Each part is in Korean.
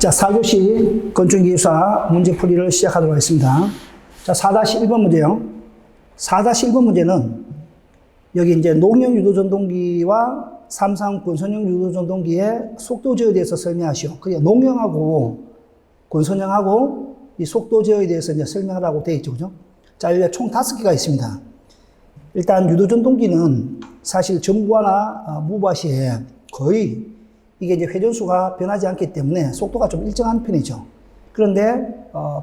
자, 4교시 건축기술사 문제풀이를 시작하도록 하겠습니다. 자, 4-1번 문제요. 4-1번 문제는 여기 이제 농형 유도전동기와 삼상 권선형 유도전동기의 속도 제어에 대해서 설명하시오. 그게 농형하고 권선형하고 이 속도 제어에 대해서 이제 설명하라고 되어 있죠. 그죠? 자, 여기 총 5개가 있습니다. 일단 유도전동기는 사실 전부하나 무부하 시에 거의 이게 이제 회전수가 변하지 않기 때문에 속도가 좀 일정한 편이죠. 그런데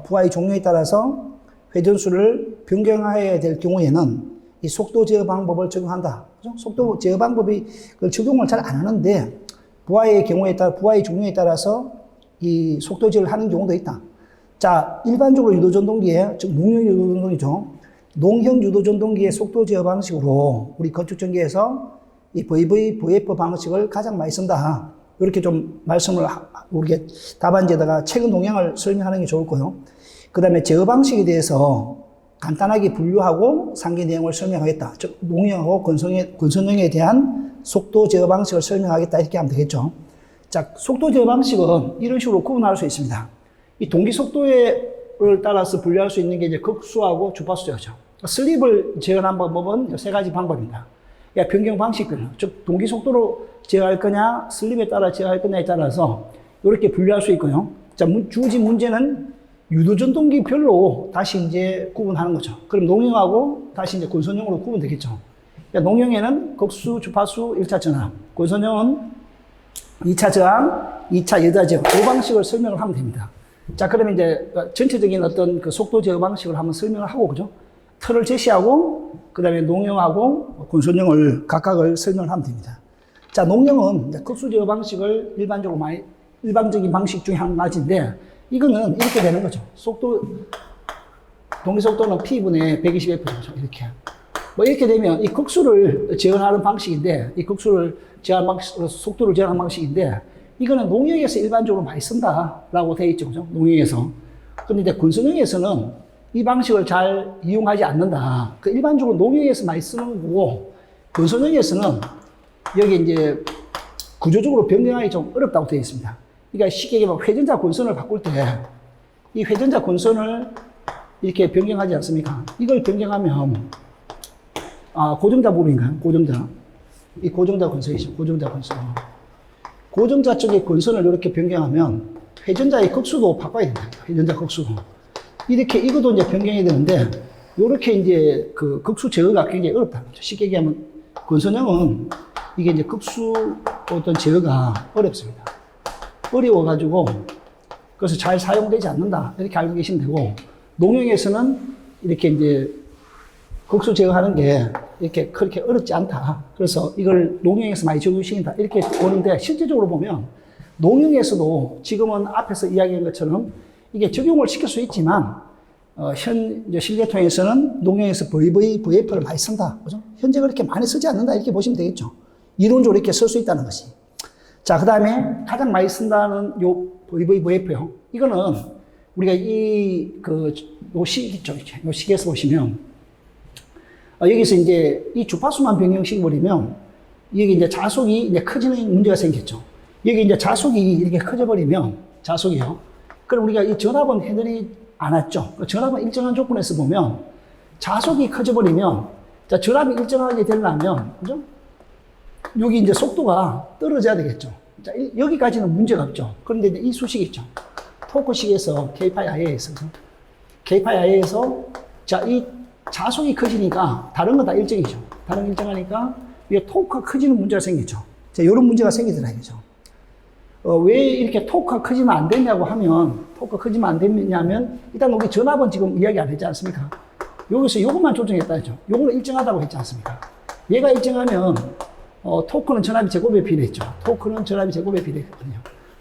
부하의 종류에 따라서 회전수를 변경해야 될 경우에는 이 속도 제어 방법을 적용한다. 그죠? 속도 제어 방법이 그 적용을 잘 안 하는데 부하의 경우에 따라 부하의 종류에 따라서 이 속도 제어를 하는 경우도 있다. 자, 일반적으로 유도전동기에 즉 농형 유도전동기죠. 농형 유도전동기의 속도 제어 방식으로 우리 건축전기에서 이 VF 방식을 가장 많이 쓴다. 이렇게 좀 말씀을 우리가 답안지에다가 최근 동향을 설명하는 게 좋을 거요. 그 다음에 제어 방식에 대해서 간단하게 분류하고 상기 내용을 설명하겠다. 즉 농형하고 권선형에 대한 속도 제어 방식을 설명하겠다. 이렇게 하면 되겠죠. 자, 속도 제어 방식은 이런 식으로 구분할 수 있습니다. 이 동기 속도를 따라서 분류할 수 있는 게 이제 극수하고 주파수 제어죠. 슬립을 제어하는 방법은 3가지 방법입니다. 변경 방식들, 즉 동기 속도로 제어할 거냐, 슬립에 따라 제어할 거냐에 따라서 이렇게 분류할 수 있고요. 자, 주어진 문제는 유도전동기별로 다시 이제 구분하는 거죠. 그럼 농형하고 다시 이제 권선형으로 구분되겠죠. 농형에는 극수, 주파수, 1차 전압, 권선형은 2차 저항, 2차 여자 제어, 이 방식을 설명을 하면 됩니다. 자, 그러면 이제 전체적인 어떤 그 속도 제어 방식을 한번 설명을 하고, 그죠? 틀을 제시하고, 그 다음에 농형하고 권선형을 각각을 설명을 하면 됩니다. 자, 농형은 극수 제어 방식을 일반적인 방식 중에 한 가지인데, 이거는 이렇게 되는 거죠. 동기 속도는 P분의 120F죠. 이렇게. 뭐 이렇게 되면 이 극수를 제어하는 방식인데, 이 극수를 제어하는 방식, 속도를 제어하는 방식인데, 이거는 농형에서 일반적으로 많이 쓴다라고 되어 있죠. 그죠? 농형에서. 근데 이제 권선형에서는 이 방식을 잘 이용하지 않는다. 그 일반적으로 농형에서 많이 쓰는 거고, 권선형에서는 여기 이제 구조적으로 변경하기 좀 어렵다고 되어 있습니다. 그러니까 쉽게 얘기하면 회전자 권선을 바꿀 때, 이 회전자 권선을 이렇게 변경하지 않습니까? 이걸 변경하면, 고정자 부분인가요? 고정자. 이 고정자 권선이죠. 고정자 권선. 고정자 쪽의 권선을 이렇게 변경하면 회전자의 극수도 바꿔야 된다. 회전자 극수도. 이렇게 이것도 이제 변경해야 되는데, 이렇게 이제 그 극수 제어가 굉장히 어렵다는 거죠. 쉽게 얘기하면 권선형은 이게 이제 극수 어떤 제어가 어렵습니다. 어려워가지고 그래서 잘 사용되지 않는다. 이렇게 알고 계시면 되고, 농형에서는 이렇게 이제 극수 제어하는 게 이렇게 그렇게 어렵지 않다. 그래서 이걸 농형에서 많이 적용시킨다. 이렇게 보는데 실제적으로 보면 농형에서도 지금은 앞에서 이야기한 것처럼 이게 적용을 시킬 수 있지만, 현 실계통에서는 농형에서 VF를 많이 쓴다. 그죠? 현재 그렇게 많이 쓰지 않는다. 이렇게 보시면 되겠죠. 이론적으로 이렇게 쓸 수 있다는 것이. 자, 그 다음에 가장 많이 쓴다는 요 VF요. 이거는 우리가 요 식 있죠. 요 식에서 보시면, 여기서 이제 이 주파수만 변경시켜버리면, 여기 이제 자속이 이제 커지는 문제가 생겼죠. 여기 이제 자속이 이렇게 커져버리면, 자속이요. 그럼 우리가 이 전압은 해결이 안 왔죠. 전압은 일정한 조건에서 보면, 자속이 커져버리면, 자, 전압이 일정하게 되려면, 그죠? 여기 이제 속도가 떨어져야 되겠죠. 자, 여기까지는 문제가 없죠. 그런데 이제 이 수식 있죠. 토크식에서 K-IA에서. K-IA에서, 자, 이 자속이 커지니까 다른 건 다 일정이죠. 다른 건 일정하니까 이게 토크가 커지는 문제가 생기죠. 자, 이런 문제가 생기더라, 이거죠. 왜 이렇게 토크가 커지면 안 되냐고 하면, 토크가 커지면 안 되냐면, 일단 우리 전압은 지금 이야기 안 했지 않습니까? 여기서 요것만 조정했다 했죠. 요거는 일정하다고 했지 않습니까? 얘가 일정하면, 토크는 전압이 제곱에 비례했죠. 토크는 전압이 제곱에 비례했거든요.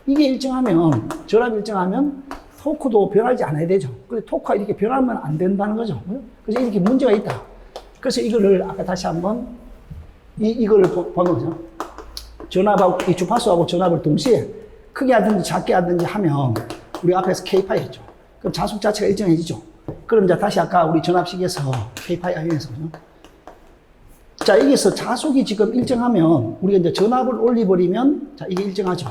이게 일정하면, 전압이 일정하면, 토크도 변하지 않아야 되죠. 근데 토크가 이렇게 변하면 안 된다는 거죠. 그래서 이렇게 문제가 있다. 그래서 이거를 아까 다시 한번, 이거를 보는 거죠. 전압하고, 이 주파수하고 전압을 동시에 크게 하든지 작게 하든지 하면, 우리 앞에서 K파이 했죠. 그럼 자속 자체가 일정해지죠. 그럼 이제 다시 아까 우리 전압식에서 K파이 I에서, 그죠? 자, 여기서 자속이 지금 일정하면, 우리가 이제 전압을 올려버리면, 자, 이게 일정하죠.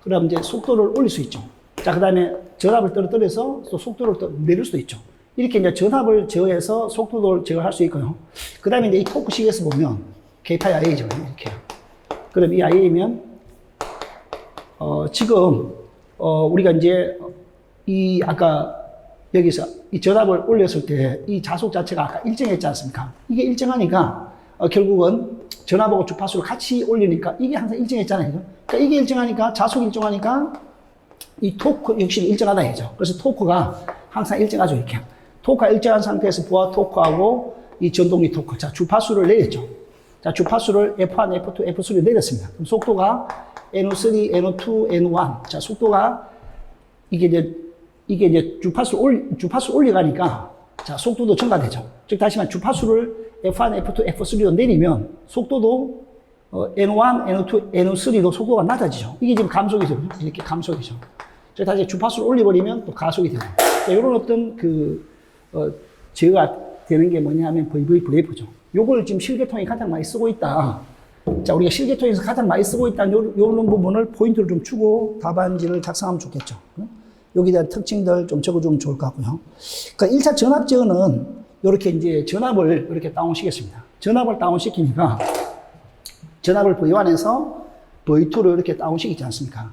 그럼 이제 속도를 올릴 수 있죠. 자, 그 다음에 전압을 떨어뜨려서 또 속도를 또 내릴 수도 있죠. 이렇게 이제 전압을 제어해서 속도를 제어할 수 있고요. 그 다음에 이제 이 토크 시계에서 보면 K파이 IA죠. 이렇게. 그럼 이 IA면, 지금, 우리가 이제 이 아까 여기서 이 전압을 올렸을 때 이 자속 자체가 아까 일정했지 않습니까? 이게 일정하니까 결국은 전압하고 주파수를 같이 올리니까 이게 항상 일정했잖아요. 그죠? 그러니까 이게 일정하니까 자속이 일정하니까 이 토크 역시 일정하다 이죠. 그래서 토크가 항상 일정하죠. 이렇게. 토크가 일정한 상태에서 부하 토크하고 이 전동기 토크. 자, 주파수를 내렸죠. 자, 주파수를 F1, F2, F3로 내렸습니다. 그럼 속도가 N3, N2, N1. 자, 속도가 이게 이제 주파수 올려가니까 자, 속도도 증가되죠. 즉, 다시 말해 주파수를 F1, F2, F3로 내리면 속도도 N1, N2, N3도 속도가 낮아지죠. 이게 지금 감속이죠. 이렇게 감속이죠. 즉, 다시 주파수를 올려버리면 또 가속이 되죠. 자, 이런 어떤 제어가 되는 게 뭐냐면 VVVF죠. 요걸 지금 실계통이 가장 많이 쓰고 있다. 자, 우리가 실계통에서 가장 많이 쓰고 있다는 요런 부분을 포인트를 좀 주고 답안지를 작성하면 좋겠죠. 여기에 대한 특징들 좀 적어주면 좋을 것 같고요. 그러니까 1차 전압 제어는 이렇게 이제 전압을 이렇게 다운시켰습니다. 전압을 다운시키니까 전압을 V1에서 V2로 이렇게 다운시키지 않습니까?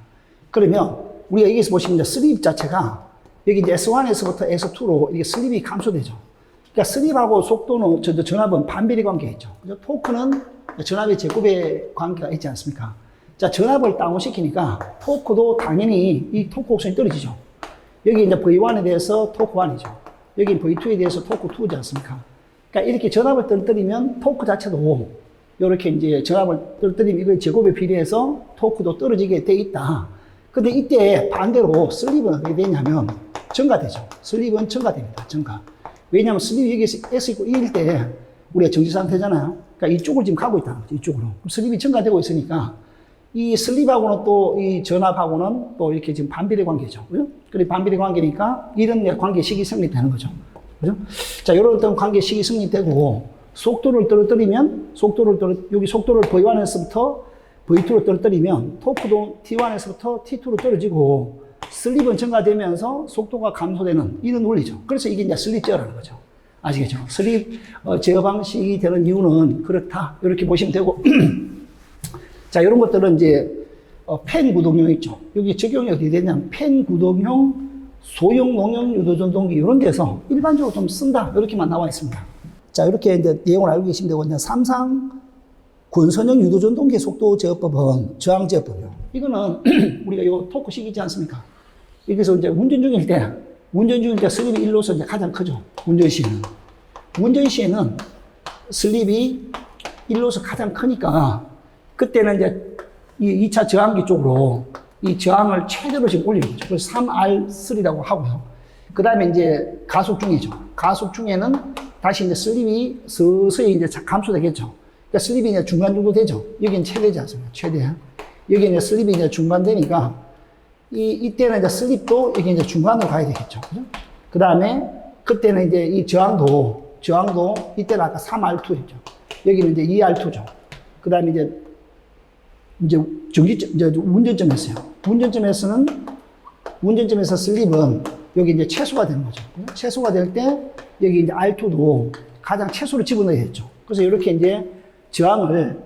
그러면 우리가 여기서 보시면 슬립 자체가 여기 이제 S1에서부터 S2로 이게 슬립이 감소되죠. 그러니까 슬립하고 속도는, 전압은 반비례 관계가 있죠. 토크는 전압의 제곱의 관계가 있지 않습니까? 자, 전압을 다운시키니까 토크도 당연히 이 토크 곡선이 떨어지죠. 여기 이제 V1에 대해서 토크 1이죠. 여기 V2에 대해서 토크 2지 않습니까? 그러니까 이렇게 전압을 떨어뜨리면 토크 자체도 이렇게 이제 전압을 떨어뜨리면 이거 제곱에 비례해서 토크도 떨어지게 돼 있다. 근데 이때 반대로 슬립은 어떻게 되냐면 증가되죠. 슬립은 증가됩니다. 증가. 왜냐하면 슬립이 여기서 S 있고 2일 때 우리가 정지 상태잖아요. 그러니까 이쪽을 지금 가고 있다는 거죠. 이쪽으로. 그럼 슬립이 증가되고 있으니까 이 슬립하고는 또 이 전압하고는 또 이렇게 지금 반비례 관계죠. 그죠? 그래 반비례 관계니까 이런 관계식이 성립되는 거죠. 그죠? 자, 이런 어떤 관계식이 성립되고 속도를 떨어뜨리면 여기 속도를 V1에서부터 V2로 떨어뜨리면 토크도 T1에서부터 T2로 떨어지고 슬립은 증가되면서 속도가 감소되는 이런 논리죠. 그래서 이게 이제 슬립 제어라는 거죠. 아시겠죠? 슬립 제어 방식이 되는 이유는 그렇다. 이렇게 보시면 되고. 자, 이런 것들은 이제 펜 구동용 있죠. 여기 적용이 어떻게 되냐면 펜 구동용 소형 농용 유도전동기 이런 데서 일반적으로 좀 쓴다. 이렇게만 나와 있습니다. 자, 이렇게 이제 내용을 알고 계시면 되고, 이제 삼상 권선형 유도전동기 속도 제어법은 저항 제어법이요. 이거는 우리가 요 토크식 있지 않습니까? 여기서 이제 운전 중일 때 슬립이 1로서 이제 가장 크죠. 운전 시에는 슬립이 1로서 가장 크니까 그때는 이제 이 2차 저항기 쪽으로 이 저항을 최대로 지금 올리는 거죠. 그래서 3R3라고 하고요. 그 다음에 이제 가속 중이죠. 가속 중에는 다시 이제 슬립이 서서히 이제 감소되겠죠. 그러니까 슬립이 이제 중간 정도 되죠. 여기는 최대지 않습니까? 최대. 여기 이제 슬립이 이제 중간 되니까 이때는 이제 슬립도 여기 이제 중간으로 가야 되겠죠. 그죠? 그 다음에 그때는 이제 이 저항도 이때는 아까 3R2였죠. 여기는 이제 2R2죠. 그 다음에 이제 운전점에서요. 운전점에서 슬립은 여기 이제 최소가 되는 거죠. 최소가 될 때 여기 이제 R2도 가장 최소로 집어넣어야겠죠. 그래서 이렇게 이제 저항을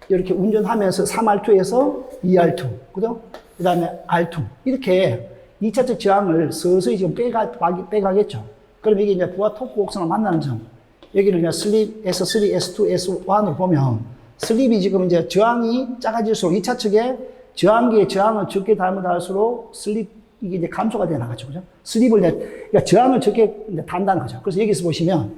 이렇게 운전하면서 3R2에서 2R2, 그죠? 그 다음에 R2. 이렇게 2차적 저항을 서서히 지금 빼가겠죠. 그럼 이게 이제 부하 토크 곡선을 만나는 점. 여기를 이제 슬립 S3, S2, S1으로 보면 슬립이 지금 이제 저항이 작아질수록 2차 측에 저항기의 저항을 적게 달면 달수록 슬립 이게 이제 감소가 돼 나가죠. 그죠? 슬립을 이제, 그러니까 저항을 적게 단다는 거죠. 그래서 여기서 보시면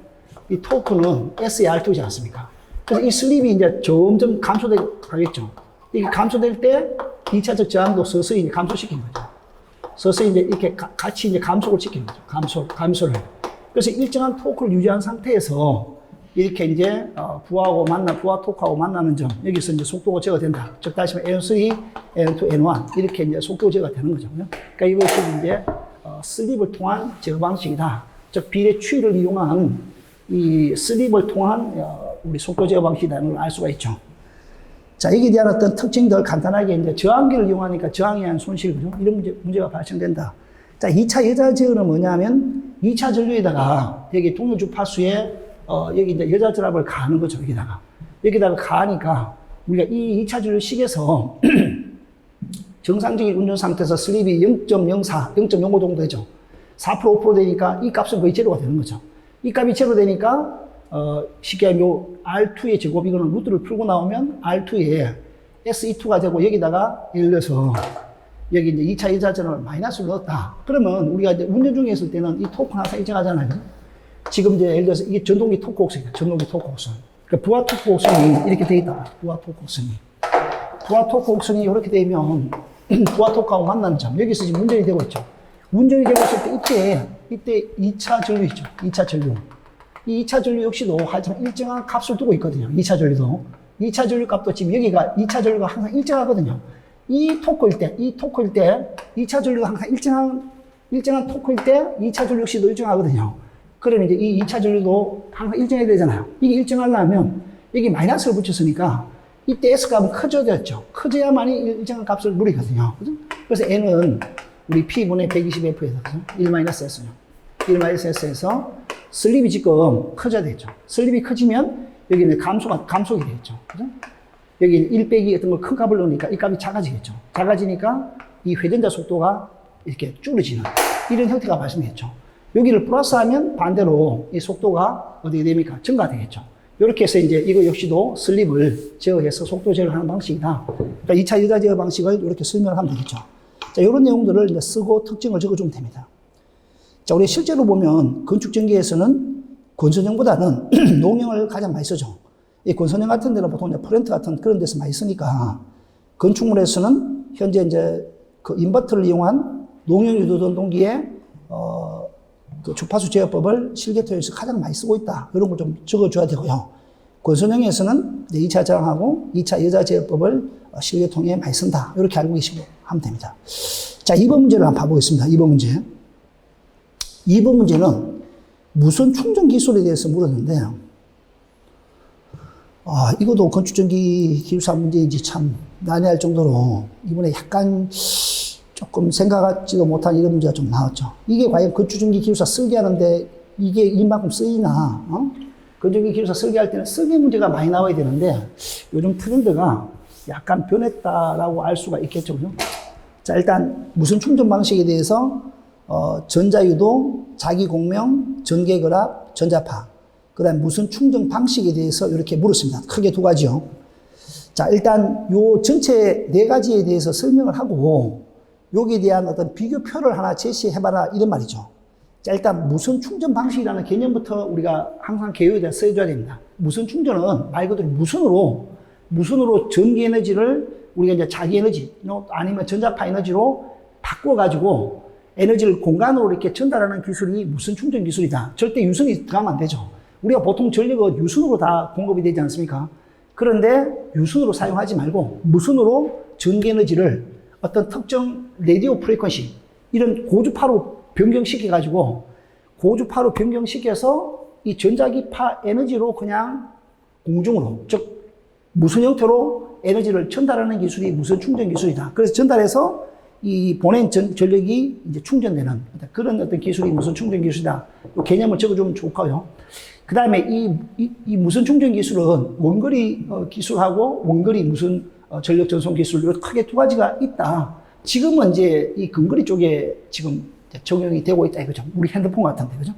이 토크는 SR2지 않습니까? 그래서 이 슬립이 이제 점점 감소돼 가겠죠. 이게 감소될 때 2차적 저항도 서서히 이제 감소시킨 거죠. 서서히 이제 이렇게 같이 이제 감속을 시키는 거죠. 감소를. 그래서 일정한 토크를 유지한 상태에서 이렇게 이제 부하 토크하고 만나는 점, 여기서 이제 속도가 제어된다. 즉 다시 말해 N3, N2, N1 이렇게 이제 속도 제어가 되는 거죠. 그러니까 이것이 이제 슬립을 통한 제어 방식이다. 즉 비례 추이를 이용한 이 슬립을 통한 우리 속도 제어 방식이라는 걸 알 수가 있죠. 자, 여기에 대한 어떤 특징들 간단하게 이제 저항기를 이용하니까 저항에 의한 손실, 그죠? 이런 문제가 발생된다. 자, 2차 여자 제어는 뭐냐면 2차 전류에다가 여기 동요 주파수에 여기 이제 여자 전압을 가하는 거죠, 여기다가 가하니까 우리가 이 2차 전류식에서 정상적인 운전 상태에서 슬립이 0.04, 0.05 정도 되죠. 4%, 5% 되니까 이 값은 거의 제로가 되는 거죠. 이 값이 제로 되니까 쉽게 하면 R2의 제곱, 이거는 루트를 풀고 나오면 R2에 SE2가 되고 여기다가 예를 들어서 여기 이제 2차 여자전압을 마이너스를 넣었다. 그러면 우리가 이제 운전 중에 있을 때는 이 토크는 항상 일정하잖아요. 지금 이제 예를 들어서 이게 전동기 토크 곡선이에요. 전동기 토크 곡선. 그러니까 부하 토크 곡선이 이렇게 돼 있다. 부하 토크 곡선이. 부하 토크 곡선이 이렇게 되면 부하 토크하고 만나는 점. 여기서 지금 운전이 되고 있죠. 운전이 되고 있을 때 이때 2차 전류 있죠. 2차 전류. 이 2차 전류 역시도 하여튼 일정한 값을 두고 있거든요. 2차 전류도. 2차 전류 값도 지금 여기가 2차 전류가 항상 일정하거든요. 이 토크일 때, 2차 전류가 항상 일정한 토크일 때 2차 전류 역시도 일정하거든요. 그러면 이제 이 2차 전류도 항상 일정해야 되잖아요. 이게 일정하려면 여기 마이너스를 붙였으니까 이때 S 값은 커져야 되죠. 커져야만이 일정한 값을 누리거든요. 그죠? 그래서 N은 우리 P분의 120F에서, 그죠? 1-S요. 1-S에서 슬립이 지금 커져야 되죠. 슬립이 커지면 여기는 감속이 되겠죠. 그죠? 여기 1 빼기 어떤 걸 큰 값을 넣으니까 이 값이 작아지겠죠. 작아지니까 이 회전자 속도가 이렇게 줄어지는 이런 형태가 발생했죠. 여기를 플러스하면 반대로 이 속도가 어떻게 됩니까? 증가되겠죠. 이렇게 해서 이제 이거 역시도 슬립을 제어해서 속도 제어를 하는 방식이다. 그러니까 2차 여자 제어 방식을 이렇게 설명을 하면 되겠죠. 자, 이런 내용들을 이제 쓰고 특징을 적어주면 됩니다. 자, 우리 실제로 보면 건축 전기에서는 권선형보다는 농형을 가장 많이 쓰죠. 이 권선형 같은 데는 보통 이제 프렌트 같은 그런 데서 많이 쓰니까 건축물에서는 현재 이제 그 인버터를 이용한 농형 유도 전동기에 그 주파수 제어법을 실계통에서 가장 많이 쓰고 있다. 이런 걸 좀 적어줘야 되고요. 권선형에서는 2차 저항하고 2차 여자 제어법을 실계통에 많이 쓴다. 이렇게 알고 계시고 하면 됩니다. 자, 2번 문제를 한번 봐보겠습니다. 2번 문제. 2번 문제는 무선 충전 기술에 대해서 물었는데, 이것도 건축전기 기술사 문제인지 참 난해할 정도로 이번에 약간 조금 생각하지도 못한 이런 문제가 좀 나왔죠. 이게 과연 건축전기 기술사 설계하는데 이게 이만큼 쓰이나, 건축전기 기술사 설계할 때는 설계 문제가 많이 나와야 되는데 요즘 트렌드가 약간 변했다라고 알 수가 있겠죠. 그죠? 자, 일단 무선 충전 방식에 대해서 전자유도, 자기공명, 전개결합, 전자파, 그 다음 무선 충전 방식에 대해서 이렇게 물었습니다. 크게 두 가지요. 자, 일단 요 전체 네 가지에 대해서 설명을 하고 여기에 대한 어떤 비교표를 하나 제시해봐라 이런 말이죠. 자, 일단 무선 충전 방식이라는 개념부터 우리가 항상 개요에다 써줘야 됩니다. 무선 충전은 말 그대로 무선으로 전기 에너지를 우리가 이제 자기 에너지 아니면 전자파 에너지로 바꿔가지고 에너지를 공간으로 이렇게 전달하는 기술이 무선 충전 기술이다. 절대 유선이 들어가면 안 되죠. 우리가 보통 전력은 유선으로 다 공급이 되지 않습니까? 그런데 유선으로 사용하지 말고 무선으로 전기 에너지를 어떤 특정 라디오 프리퀀시 이런 고주파로 변경시켜가지고 고주파로 변경시켜서 이 전자기파 에너지로 그냥 공중으로 즉 무선 형태로 에너지를 전달하는 기술이 무선 충전 기술이다. 그래서 전달해서 이 보낸 전력이 이제 충전되는 그런 어떤 기술이 무선 충전 기술이다. 이 개념을 적어주면 좋고요. 그 다음에 이 무선 충전 기술은 원거리 기술하고 원거리 무선 전력 전송 기술 이렇게 크게 두 가지가 있다. 지금은 이제 이 근거리 쪽에 지금 적용이 되고 있다 이거죠. 우리 핸드폰 같은데 그죠?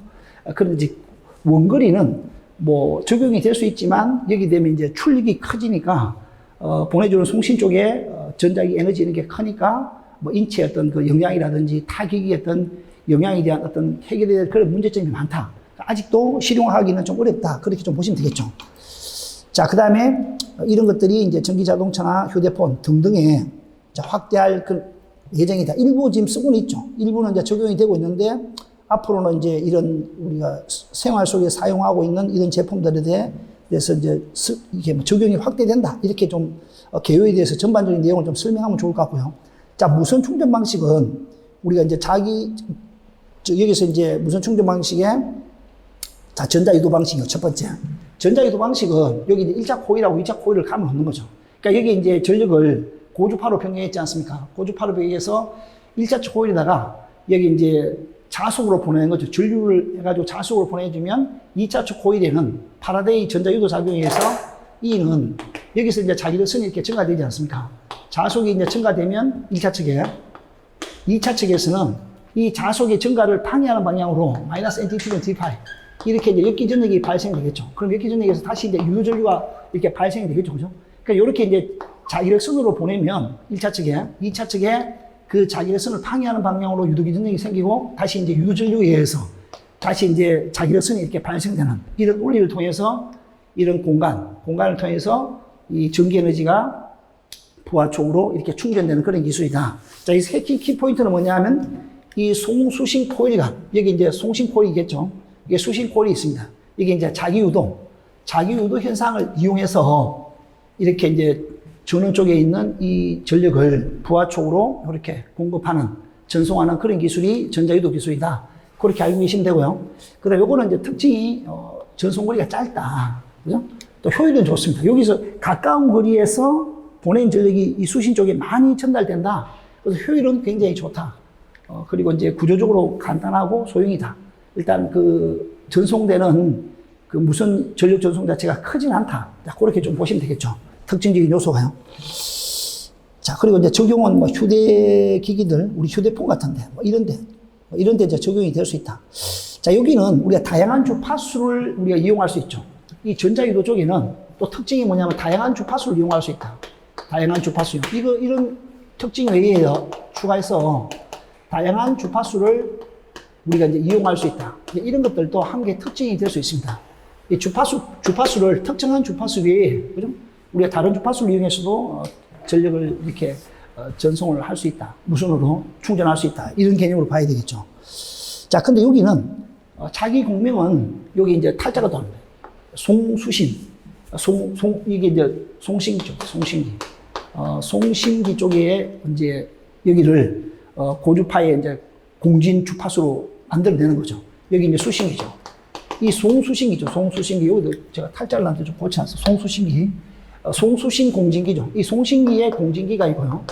그런데 이제 원거리는 뭐 적용이 될 수 있지만 여기 되면 이제 출력이 커지니까 보내주는 송신 쪽에 전자기 에너지 이런 게 크니까 뭐 인체의 어떤 그 영향이라든지 타격의 어떤 영향에 대한 어떤 해결에 대한 그런 문제점이 많다. 아직도 실용하기는 좀 어렵다. 그렇게 좀 보시면 되겠죠. 자, 그 다음에 이런 것들이 이제 전기 자동차나 휴대폰 등등에 확대할 그 예정이다. 일부 지금 쓰고는 있죠. 일부는 이제 적용이 되고 있는데 앞으로는 이제 이런 우리가 생활 속에 사용하고 있는 이런 제품들에 대해서 이제 이게 뭐 적용이 확대된다. 이렇게 좀 개요에 대해서 전반적인 내용을 좀 설명하면 좋을 것 같고요. 자, 무선 충전 방식은 우리가 이제 여기서 이제 무선 충전 방식에 자, 전자유도 방식이요. 첫 번째. 전자유도 방식은 여기 이제 1차 코일하고 2차 코일을 감을 놓는 거죠. 그러니까 여기 이제 전력을 고주파로 변경했지 않습니까? 고주파로 변경해서 1차측 코일에다가 여기 이제 자속으로 보내는 거죠. 전류를 해가지고 자속으로 보내주면 2차측 코일에는 파라데이 전자유도 작용에 의해서 E는 여기서 이제 자기력선이 이렇게 증가되지 않습니까? 자속이 이제 증가되면 1차측에, 2차측에서는 이 자속의 증가를 방해하는 방향으로 마이너스 NT2는 D파이 이렇게 이제 역기전력이 발생되겠죠. 그럼 역기전력에서 다시 이제 유도전류가 이렇게 발생이 되겠죠. 그죠? 그러니까 이렇게 이제 자기력선으로 보내면 1차측에, 2차측에 그 자기력선을 방해하는 방향으로 유도기전력이 생기고 다시 이제 유도전류에 의해서 다시 이제 자기력선이 이렇게 발생되는 이런 원리를 통해서 이런 공간을 통해서 이 전기에너지가 부하 쪽으로 이렇게 충전되는 그런 기술이다. 자, 이 키포인트는 뭐냐 하면 이 송수신 코일과 여기 이제 송신 코일이겠죠. 이게 수신 코일이 있습니다. 이게 이제 자기유도 현상을 이용해서 이렇게 이제 전원 쪽에 있는 이 전력을 부하 쪽으로 이렇게 공급하는, 전송하는 그런 기술이 전자유도 기술이다. 그렇게 알고 계시면 되고요. 그 다음에 요거는 이제 특징이, 전송거리가 짧다. 그죠? 또 효율은 좋습니다. 여기서 가까운 거리에서 보낸 전력이 이 수신 쪽에 많이 전달된다. 그래서 효율은 굉장히 좋다. 그리고 이제 구조적으로 간단하고 소형이다. 일단 그 전송되는 그 무선 전력 전송 자체가 크진 않다. 자, 그렇게 좀 보시면 되겠죠. 특징적인 요소가요. 자, 그리고 이제 적용은 뭐 휴대기기들, 우리 휴대폰 같은데, 뭐 이런 데 이제 적용이 될 수 있다. 자, 여기는 우리가 다양한 주파수를 우리가 이용할 수 있죠. 이 전자유도 쪽에는 또 특징이 뭐냐면 다양한 주파수를 이용할 수 있다. 다양한 주파수요. 이런 특징 외에 추가해서 다양한 주파수를 우리가 이제 이용할 수 있다. 이런 것들도 함께 특징이 될 수 있습니다. 이 주파수를 특정한 주파수 외에, 그죠? 우리가 다른 주파수를 이용해서도 전력을 이렇게 전송을 할 수 있다. 무선으로 충전할 수 있다. 이런 개념으로 봐야 되겠죠. 자, 근데 여기는 자기 공명은 여기 이제 탈자가 들어갑니다. 송수신, 이게 이제 송신기죠. 송신기. 송신기 쪽에 이제 여기를 고주파의 이제 공진 주파수로 만들어내는 거죠. 여기 이제 수신기죠. 이 송수신기죠. 송수신기. 여기도 제가 탈자를 한테 좀 고쳐놨어요. 송수신기. 송수신 공진기죠. 이 송신기에 공진기가 있고요.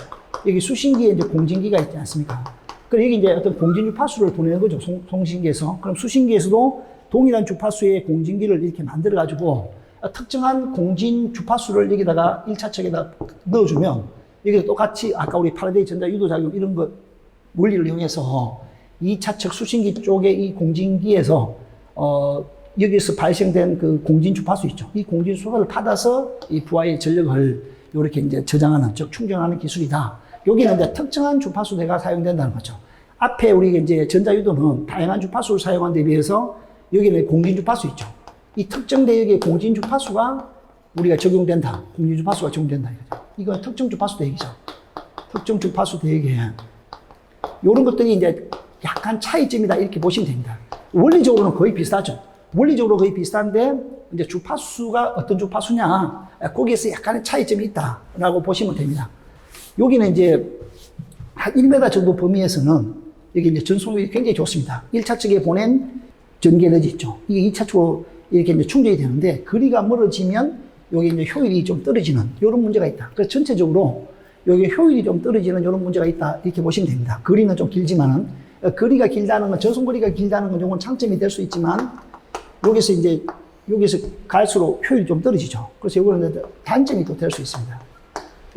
여기 수신기에 이제 공진기가 있지 않습니까? 그리고 여기 이제 어떤 공진 주파수를 보내는 거죠. 송신기에서. 그럼 수신기에서도 동일한 주파수의 공진기를 이렇게 만들어가지고 특정한 공진 주파수를 여기다가 1차측에다 넣어주면 여기도 똑같이 아까 우리 파라데이 전자유도작용 이런 거 원리를 이용해서 2차측 수신기 쪽에 이 공진기에서 여기서 발생된 그 공진 주파수 있죠. 이 공진 주파수를 받아서 이 부하의 전력을 이렇게 이제 저장하는, 즉 충전하는 기술이다. 여기는 이제 특정한 주파수대가 사용된다는 거죠. 앞에 우리 이제 전자유도는 다양한 주파수를 사용한 데 비해서 여기는 공진 주파수 있죠. 이 특정 대역의 공진 주파수가 우리가 적용된다. 공진 주파수가 적용된다. 이건 특정 주파수 대역이죠. 특정 주파수 대역에 이런 것들이 이제 약간 차이점이다. 이렇게 보시면 됩니다. 원리적으로는 거의 비슷하죠. 원리적으로 거의 비슷한데 이제 주파수가 어떤 주파수냐, 거기에서 약간의 차이점이 있다라고 보시면 됩니다. 여기는 이제 한 1m 정도 범위에서는 여기 이제 전송력이 굉장히 좋습니다. 1차 측에 보낸 전기 에너지 있죠. 이게 2차 측으로 이렇게 이제 충전이 되는데 거리가 멀어지면 여기 이제 효율이 좀 떨어지는 이런 문제가 있다. 그래서 전체적으로 여기 효율이 좀 떨어지는 이런 문제가 있다. 이렇게 보시면 됩니다. 거리는 좀 길지만은 거리가 길다는 건, 전송거리가 길다는 건 요건 장점이 될 수 있지만 여기서 갈수록 효율이 좀 떨어지죠. 그래서 요거는 단점이 또 될 수 있습니다.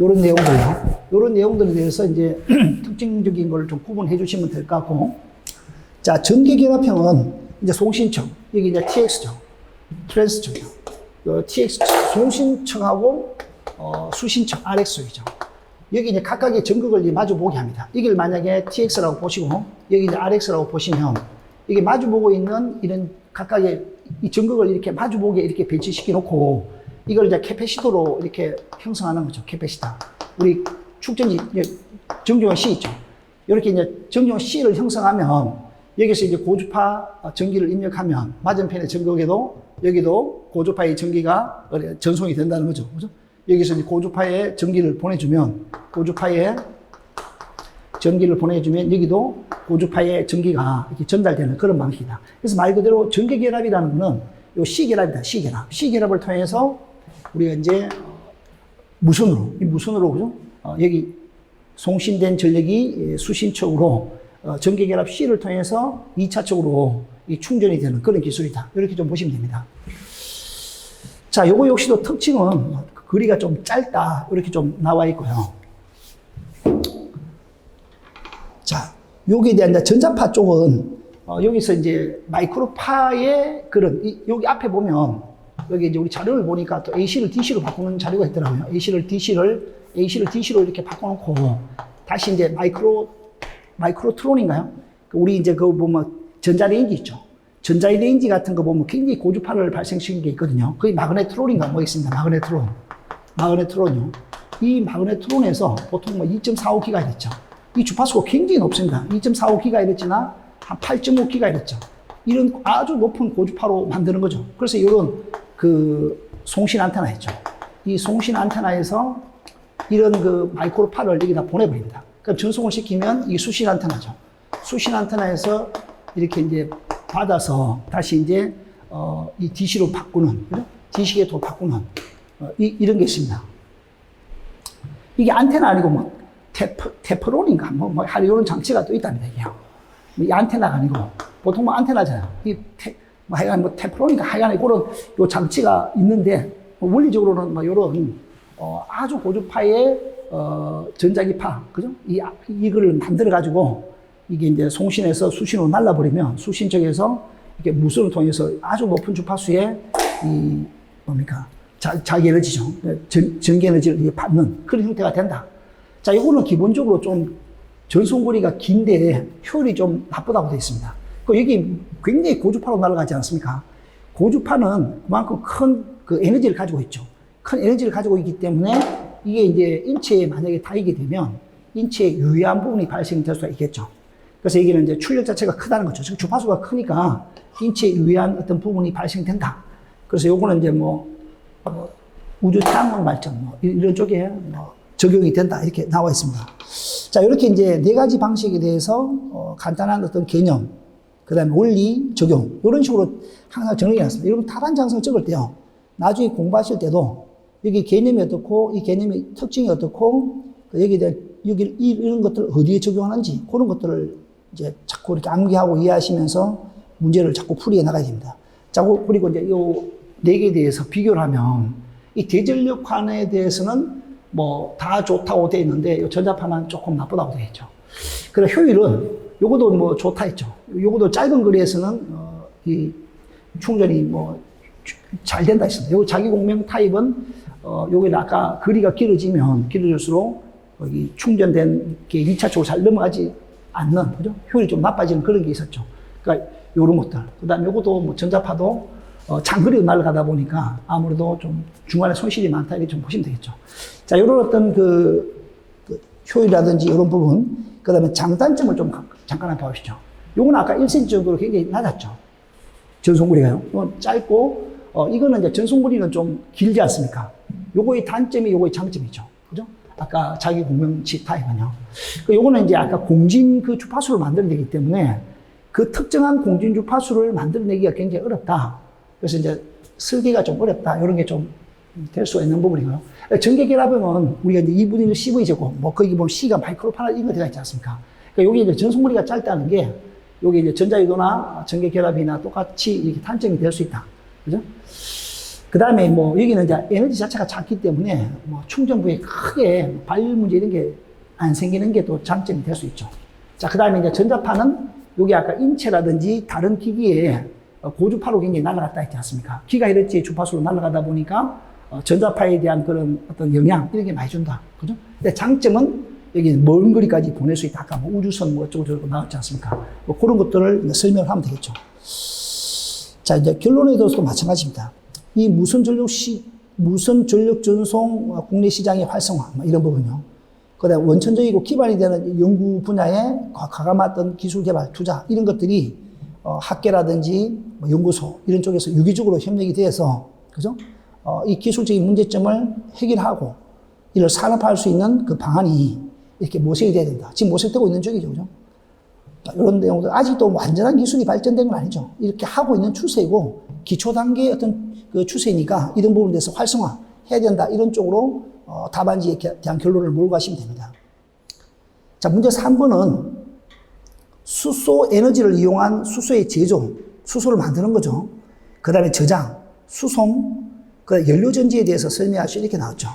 요런 내용들요. 요런 내용들에 대해서 이제 특징적인 걸 좀 구분해 주시면 될 것 같고. 자, 전기결합형은 이제 송신청. 여기 이제 TX죠. 트랜스청이요. TX, 송신청하고, 수신청, RX이죠. 여기 이제 각각의 전극을 마주보게 합니다. 이걸 만약에 TX라고 보시고, 여기 이제 RX라고 보시면, 이게 마주보고 있는 이런 각각의 이 전극을 이렇게 마주보게 이렇게 배치시켜 놓고, 이걸 이제 캐패시터로 이렇게 형성하는 거죠. 캐패시터. 우리 축전지, 정중앙 C 있죠. 이렇게 이제 정중앙 C를 형성하면, 여기서 이제 고주파 전기를 입력하면, 맞은편의 전극에도, 여기도 고주파의 전기가 전송이 된다는 거죠. 그죠? 여기서 이제 고주파의 전기를 보내주면, 여기도 고주파의 전기가 이렇게 전달되는 그런 방식이다. 그래서 말 그대로 전기결합이라는 거는 요 C결합이다. C결합을 통해서 우리가 이제 무선으로, 이 무선으로, 그죠? 여기 송신된 전력이 수신척으로 전기결합 C를 통해서 2차적으로 이 충전이 되는 그런 기술이다. 이렇게 좀 보시면 됩니다. 자, 요거 역시도 특징은 거리가 좀 짧다. 이렇게 좀 나와 있고요. 자, 여기에 대한 전자파 쪽은 여기서 이제 마이크로파의 그런 여기 앞에 보면 여기 이제 우리 자료를 보니까 또 AC를 DC로 바꾸는 자료가 있더라고요. AC를 DC로 이렇게 바꿔놓고 다시 이제 마이크로트론인가요? 우리 이제 그거 보면 전자레인지 있죠. 전자레인지 같은 거 보면 굉장히 고주파를 발생시키는 게 있거든요. 그게 마그네트론인가 뭐 있습니다. 마그네트론이요. 이 마그네트론에서 보통 뭐 2.45GHz. 이 주파수가 굉장히 높습니다. 2.45GHz나 한 8.5GHz. 이런 아주 높은 고주파로 만드는 거죠. 그래서 이런 그 송신 안테나 있죠. 이 송신 안테나에서 이런 그 마이크로파를 여기다 보내버립니다. 그럼 전송을 시키면 이게 수신 안테나죠. 수신 안테나에서 이렇게 이제 받아서 다시 이제 이 DC로 바꾸는, 그죠? DC 계통으로 바꾸는 이런 게 있습니다. 이게 안테나 아니고 뭐 테프론인가 뭐 이런 장치가 또 있답니다. 이게요. 이 안테나가 아니고 보통 뭐 안테나잖아요. 뭐 하여간 뭐 테프론인가 하여간 그런 요 장치가 있는데 원리적으로는 뭐 요런 아주 고주파의 전자기파, 그죠? 이거를 만들어 가지고 이게 이제 송신에서 수신으로 날라버리면 수신 쪽에서 이렇게 무선을 통해서 아주 높은 주파수의 이 뭡니까? 자기 에너지죠. 전기 에너지를 받는 그런 형태가 된다. 자, 이거는 기본적으로 좀 전송거리가 긴데 효율이 좀 나쁘다고 되어 있습니다. 여기 굉장히 고주파로 날아가지 않습니까? 고주파는 그만큼 큰 그 에너지를 가지고 있죠. 큰 에너지를 가지고 있기 때문에 이게 이제 인체에 만약에 닿이게 되면 인체에 유해한 부분이 발생될 수가 있겠죠. 그래서 여기는 이제 출력 자체가 크다는 거죠. 즉 주파수가 크니까 인체에 유해한 어떤 부분이 발생된다. 그래서 요거는 이제 뭐 우주 태양광 발전 뭐 이런 쪽에 뭐 적용이 된다 이렇게 나와 있습니다. 자, 이렇게 이제 네 가지 방식에 대해서 간단한 어떤 개념, 그다음에 원리 적용 이런 식으로 항상 정리해 놨습니다. 여러분 타반장성 적을 때요, 나중에 공부하실 때도 여기 개념이 어떻고 이 개념의 특징이 어떻고 여기에 대한 여기 이런 것들을 어디에 적용하는지 그런 것들을 이제 자꾸 이렇게 암기하고 이해하시면서 문제를 자꾸 풀이해 나가야 됩니다. 자, 그리고 이제 요 네 개에 대해서 비교를 하면 이 대전력판에 대해서는 뭐 다 좋다고 되어 있는데 요 전자파만 조금 나쁘다고 되어 있죠. 그래 효율은 요것도 뭐 좋다 했죠. 요것도 짧은 거리에서는 이 충전이 뭐 잘 된다 했습니다. 요 자기 공명 타입은 요게 아까 거리가 길어질수록 여기 충전된 게 2차 쪽으로 잘 넘어가지 않는, 그죠? 효율이 좀 나빠지는 그런 게 있었죠. 그러니까 요런 것들. 그다음에 요것도 뭐 전자파도 장거리로 날아가다 보니까 아무래도 좀 중간에 손실이 많다 이렇게 좀 보시면 되겠죠. 자, 요런 어떤 그 효율이라든지 이런 부분, 그 다음에 장단점을 좀 잠깐 한번 보시죠. 요건 아까 1cm 정도로 굉장히 낮았죠. 전송거리가요. 이건 짧고, 이거는 이제 전송거리는 좀 길지 않습니까? 요거의 단점이 요거의 장점이죠. 그죠? 아까 자기 공명치 타입은요. 요거는 이제 아까 공진 그 주파수를 만들어내기 때문에 그 특정한 공진 주파수를 만들어내기가 굉장히 어렵다. 그래서 이제 설계가 좀 어렵다. 이런 게 좀 될 수 있는 부분이고요. 전개 결합은 우리가 이제 2분의 1 CV 제곱, 뭐 거기 보면 C가 마이크로파라 이런 거 들어가 있지 않습니까? 그러니까 여기 이제 전송거리가 짧다는 게 여기 이제 전자유도나 전개 결합이나 똑같이 이렇게 단점이 될 수 있다. 그죠? 그 다음에 뭐 여기는 이제 에너지 자체가 작기 때문에 뭐 충전부에 크게 발열 문제 이런 게 안 생기는 게 또 장점이 될 수 있죠. 자, 그 다음에 이제 전자파는 여기 아까 인체라든지 다른 기기에 고주파로 굉장히 날아갔다 했지 않습니까? 기가헤르츠의 주파수로 날아가다 보니까 전자파에 대한 그런 어떤 영향 이런 게 많이 준다. 그죠? 근데 장점은 여기 먼 거리까지 보낼 수 있다. 아까 뭐 우주선 뭐 어쩌고저쩌고 나왔지 않습니까? 뭐 그런 것들을 설명을 하면 되겠죠. 자, 이제 결론에 대해서도 마찬가지입니다. 이 무선 전력 전송 국내 시장의 활성화, 뭐 이런 부분요. 그다음 원천적이고 기반이 되는 연구 분야에 과감했던 기술 개발, 투자, 이런 것들이 학계라든지 뭐 연구소, 이런 쪽에서 유기적으로 협력이 돼서, 그죠? 이 기술적인 문제점을 해결하고, 이를 산업화할 수 있는 그 방안이 이렇게 모색이 돼야 된다. 지금 모색되고 있는 중이죠, 그죠? 이런 내용들, 아직도 완전한 기술이 발전된 건 아니죠. 이렇게 하고 있는 추세이고, 기초 단계의 어떤 그 추세니까 이런 부분에 대해서 활성화 해야 된다. 이런 쪽으로 답안지에 대한 결론을 몰고 가시면 됩니다. 자, 문제 3번은 수소 에너지를 이용한 수소의 제조, 수소를 만드는 거죠. 그 다음에 저장, 수송, 그 연료전지에 대해서 설명할 수 이렇게 나왔죠.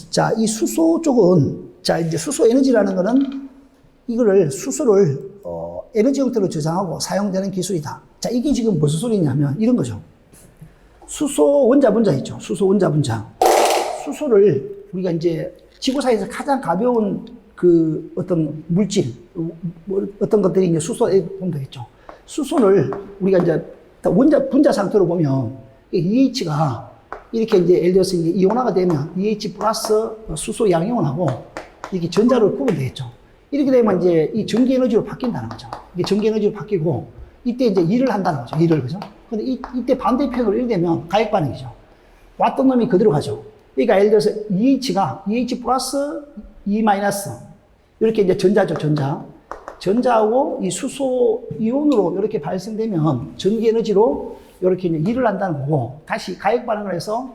자, 이 수소 쪽은, 자, 이제 수소 에너지라는 거는 이거를 수소를 에너지 형태로 저장하고 사용되는 기술이다. 자, 이게 지금 무슨 소리냐면 이런 거죠. 수소 원자 분자 있죠. 수소 원자 분자. 수소를 우리가 이제 지구상에서 가장 가벼운 그 어떤 물질, 어떤 것들이 이제 수소에 보면 되겠죠. 수소를 우리가 이제 원자 분자 상태로 보면 EH가 이렇게 이제 예를 들어서 이제 이온화가 되면 EH 플러스 수소 양이온하고 이렇게 전자로 구분되겠죠. 이렇게 되면 이제 이 전기 에너지로 바뀐다는 거죠. 이게 전기 에너지로 바뀌고 이때 이제 일을 한다는 거죠. 일을, 그죠? 근데 이때 반대편으로 이렇게 되면 가액 반응이죠. 왔던 놈이 그대로 가죠. 그러니까 예를 들어서 EH가 EH 플러스 E 마이너스 이렇게 이제 전자죠, 전자. 전자하고 이 수소 이온으로 이렇게 발생되면 전기 에너지로 이렇게 이제 일을 한다는 거고 다시 가액 반응을 해서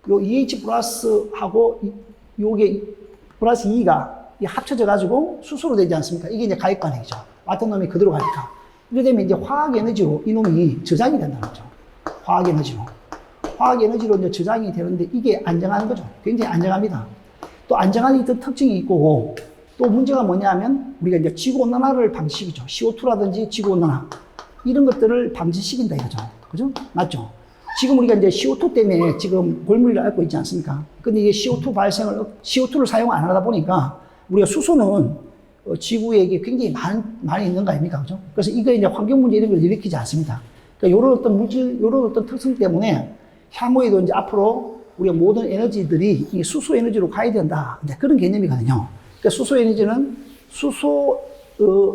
요 EH 플러스하고 요게 플러스 E가 합쳐져 가지고 수소로 되지 않습니까? 이게 이제 가액 반응이죠. 왔던 놈이 그대로 가니까. 이렇게 되면 이제 화학 에너지로 이놈이 저장이 된다는 거죠. 화학 에너지로. 화학 에너지로 이제 저장이 되는데 이게 안정한 거죠. 굉장히 안정합니다. 또 안정한 어떤 특징이 있고 또 문제가 뭐냐면 우리가 이제 지구온난화를 방지시키죠. CO2라든지 지구온난화. 이런 것들을 방지시킨다 이거죠. 그죠? 맞죠? 지금 우리가 이제 CO2 때문에 지금 골무리를 앓고 있지 않습니까? 근데 이게 CO2를 사용 안 하다 보니까 우리가 수소는 지구에 이게 굉장히 많이 있는 거 아닙니까? 그죠? 그래서 이거 이제 환경 문제 이런 걸 일으키지 않습니다. 그러니까 요런 어떤 물질, 요런 어떤 특성 때문에 향후에도 이제 앞으로 우리가 모든 에너지들이 이 수소 에너지로 가야 된다. 이제 그런 개념이거든요. 그러니까 수소 에너지는 수소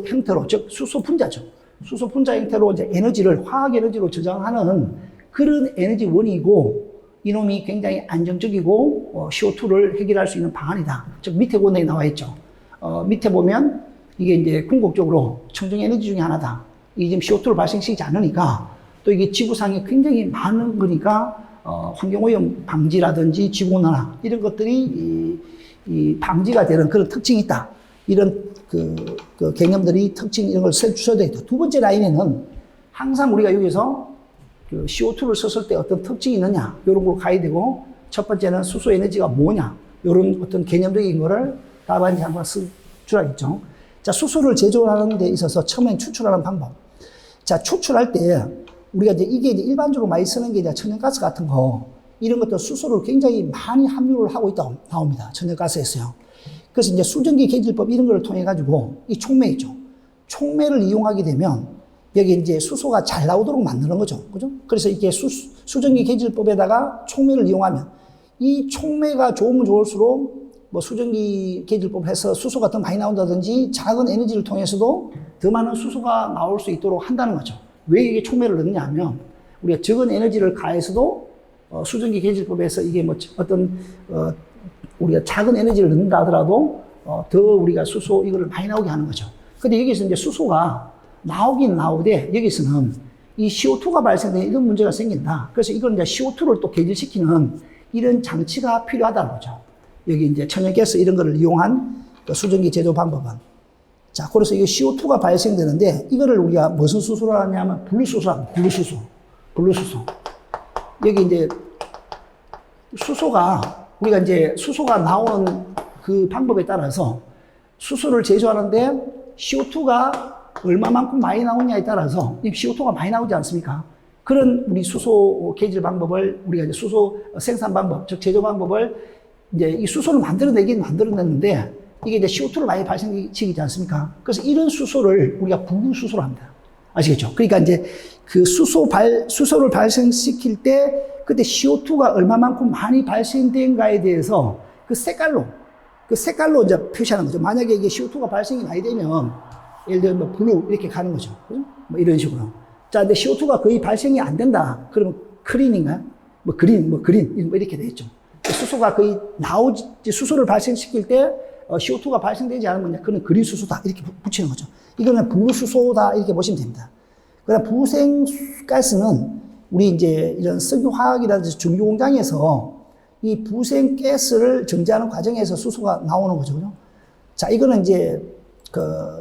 형태로, 즉 수소 분자죠. 수소 분자 형태로 이제 에너지를 화학 에너지로 저장하는 그런 에너지원이고 이놈이 굉장히 안정적이고 CO2를 해결할 수 있는 방안이다. 즉 밑에 고에 나와 있죠. 밑에 보면 이게 이제 궁극적으로 청정 에너지 중에 하나다. 이게 지금 CO2를 발생시키지 않으니까 또 이게 지구상에 굉장히 많은 거니까 환경오염 방지라든지 지구온난화 이런 것들이 이 방지가 되는 그런 특징이 있다. 이런 그 개념들이 특징 이런 걸 주셔야 되겠다. 두 번째 라인에는 항상 우리가 여기서 그 CO2를 썼을 때 어떤 특징이 있느냐 이런 걸 가야 되고 첫 번째는 수소 에너지가 뭐냐 이런 어떤 개념적인 거를 답안지 한번 쓰주라겠죠. 자, 수소를 제조하는 데 있어서 처음엔 추출하는 방법. 자, 추출할 때 우리가 이게 이제 일반적으로 많이 쓰는 게 이제 천연가스 같은 거 이런 것도 수소를 굉장히 많이 함유를 하고 있다고 나옵니다. 천연가스에서요. 그래서 이제 수증기 계질법 이런 걸 통해 가지고 이 촉매 있죠. 촉매를 이용하게 되면 여기 이제 수소가 잘 나오도록 만드는 거죠. 그죠? 그래서 이게 수증기 계질법에다가 촉매를 이용하면 이 촉매가 좋으면 좋을수록 뭐 수증기 계질법 해서 수소가 더 많이 나온다든지 작은 에너지를 통해서도 더 많은 수소가 나올 수 있도록 한다는 거죠. 왜 이게 촉매를 넣느냐 하면 우리가 적은 에너지를 가해서도 수증기 계질법에서 이게 뭐 어떤 우리가 작은 에너지를 넣는다 하더라도 더 우리가 수소 이거를 많이 나오게 하는 거죠. 근데 여기서 이제 수소가 나오긴 나오되 여기서는 이 CO2가 발생되는 이런 문제가 생긴다. 그래서 이걸 이제 CO2를 또 계질시키는 이런 장치가 필요하다는 거죠. 여기 이제 천연가스 이런 거를 이용한 그 수증기 제조 방법은. 자, 그래서 이게 CO2가 발생되는데 이거를 우리가 무슨 수소를 하냐면 분리수소랍니다. 분리수소. 여기 이제 수소가 우리가 이제 수소가 나오는 그 방법에 따라서 수소를 제조하는데 CO2가 얼마만큼 많이 나오냐에 따라서 이 CO2가 많이 나오지 않습니까? 그런 우리 수소 계질 방법을 우리가 이제 수소 생산 방법, 즉 제조 방법을 이제 이 수소를 만들어냈는데 이게 이제 CO2를 많이 발생시키지 않습니까? 그래서 이런 수소를 우리가 부유수소로 합니다. 아시겠죠? 그러니까 이제 그 수소를 발생시킬 때 그때 CO2가 얼마만큼 많이 발생된가에 대해서 그 색깔로 이제 표시하는 거죠. 만약에 이게 CO2가 발생이 많이 되면 예를 들면 뭐 블루 이렇게 가는 거죠. 그죠? 뭐 이런 식으로. 자, 근데 CO2가 거의 발생이 안 된다. 그러면 크린인가요? 뭐 그린 뭐 이렇게 되겠죠. 수소가 거의 수소를 발생시킬 때 CO2가 발생되지 않으면 그는 그린 수소다. 이렇게 붙이는 거죠. 이거는 부수소다. 이렇게 보시면 됩니다. 그다음 부생가스는 우리 이제 이런 석유화학이라든지 중유 공장에서 이 부생가스를 정제하는 과정에서 수소가 나오는 거죠. 그죠? 자, 이거는 이제 그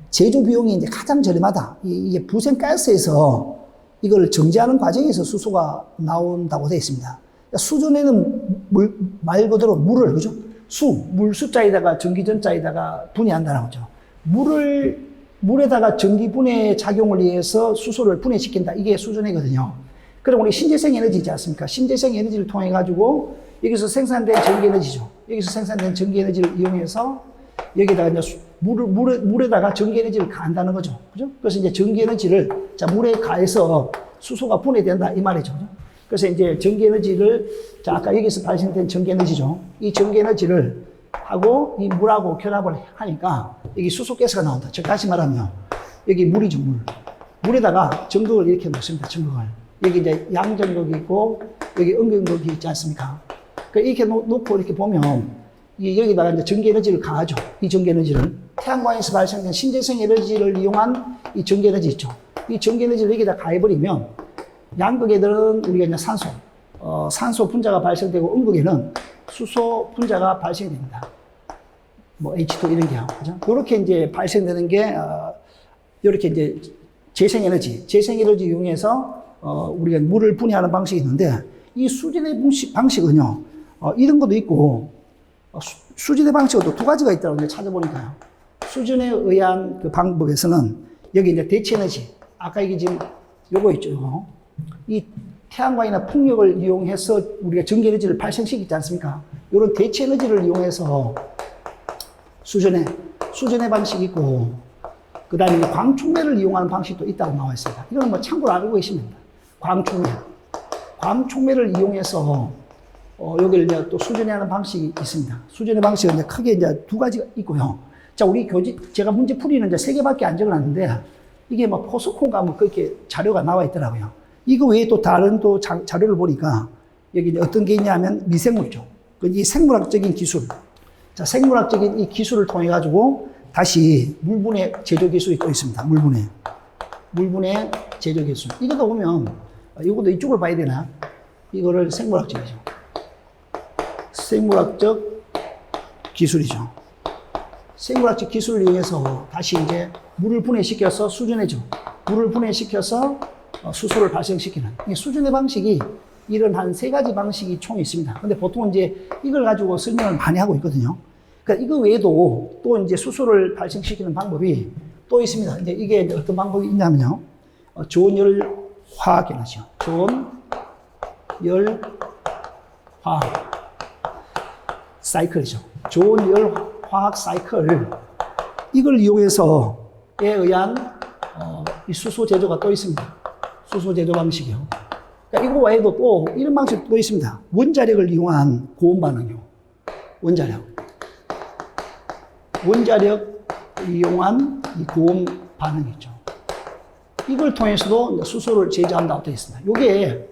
제조 비용이 이제 가장 저렴하다. 이게 부생가스에서 이걸 정제하는 과정에서 수소가 나온다고 되어 있습니다. 그러니까 수전에는 말 그대로 물을, 그죠? 물 숫자에다가 전기전자에다가 분해한다는 거죠. 물에다가 전기 분해 작용을 위해서 수소를 분해시킨다. 이게 수전이거든요. 그럼 우리 신재생 에너지지 않습니까? 신재생 에너지를 통해 가지고 여기서 생산된 전기 에너지죠. 여기서 생산된 전기 에너지를 이용해서 여기다가 이제 물에다가 전기 에너지를 가한다는 거죠. 그죠? 그래서 이제 전기 에너지를 자, 물에 가해서 수소가 분해된다. 이 말이죠. 그죠? 그래서 이제 전기 에너지를 자, 아까 여기서 발생된 전기 에너지죠. 이 전기 에너지를 하고 이 물하고 결합을 하니까 여기 수소가스가 나온다. 즉, 다시 말하면 여기 물이죠, 물. 물에다가 전극을 이렇게 놓습니다. 전극을. 여기 이제 양전극이 있고 여기 음경극이 있지 않습니까? 그러니까 이렇게 놓고 이렇게 보면 여기다가 이제 전기 에너지를 가하죠. 이 전기 에너지를 태양광에서 발생된 신재생 에너지를 이용한 이 전기 에너지 있죠. 이 전기 에너지를 여기다 가해버리면 양극에들은 우리가 이제 산소 분자가 발생되고 음극에는 수소 분자가 발생됩니다. 뭐 H2 이런 게요. 그죠? 요렇게 이제 발생되는 게 요렇게 이제 재생에너지 이용해서 우리가 물을 분해하는 방식이 있는데 이 수진의 방식은요. 이런 것도 있고 수진의 방식은 또 두 가지가 있다고 찾아보니까요. 수준에 의한 그 방법에서는 여기 이제 대체 에너지 아까 이게 지금 요거 있죠. 요거. 이 태양광이나 풍력을 이용해서 우리가 전기 에너지를 발생시키지 않습니까? 이런 대체 에너지를 이용해서 수전의 방식이 있고, 그 다음에 광촉매를 이용하는 방식도 있다고 나와 있습니다. 이건 뭐 참고로 알고 계시면 됩니다. 광촉매를 이용해서, 여기를 이제 또 수전하는 방식이 있습니다. 수전의 방식은 이제 크게 이제 두 가지가 있고요. 자, 우리 제가 문제 풀이는 이제 3개밖에 안 적어놨는데, 이게 뭐 포스코인가 뭐 그렇게 자료가 나와 있더라고요. 이거 외에 또 다른 또 자료를 보니까 여기 어떤 게 있냐면 미생물이죠. 이 생물학적인 기술. 자, 생물학적인 이 기술을 통해 가지고 다시 물분해 제조 기술이 또 있습니다. 물분해 제조 기술. 이것도 보면 이것도 이쪽을 봐야 되나? 이거를 생물학적이죠. 생물학적 기술이죠. 생물학적 기술을 이용해서 다시 이제 물을 분해시켜서 수준해죠. 물을 분해시켜서 수소를 발생시키는 이 수준의 방식이 이런 한 3가지 방식이 총 있습니다. 근데 보통 이제 이걸 가지고 설명을 많이 하고 있거든요. 그러니까 이거 외에도 또 이제 수소를 발생시키는 방법이 또 있습니다. 이제 이게 이제 어떤 방법이 있냐면요. 저온열 화학 에너지요. 저온열 화학 사이클이죠. 저온열 화학 사이클 이걸 이용해서에 의한 이 수소 제조가 또 있습니다. 수소 제조 방식이요. 그러니까 이거 외에도 또 이런 방식도 또 있습니다. 원자력을 이용한 고온 반응이요. 원자력 이용한 이 고온 반응이죠. 이걸 통해서도 수소를 제조한다고 되어 있습니다. 요게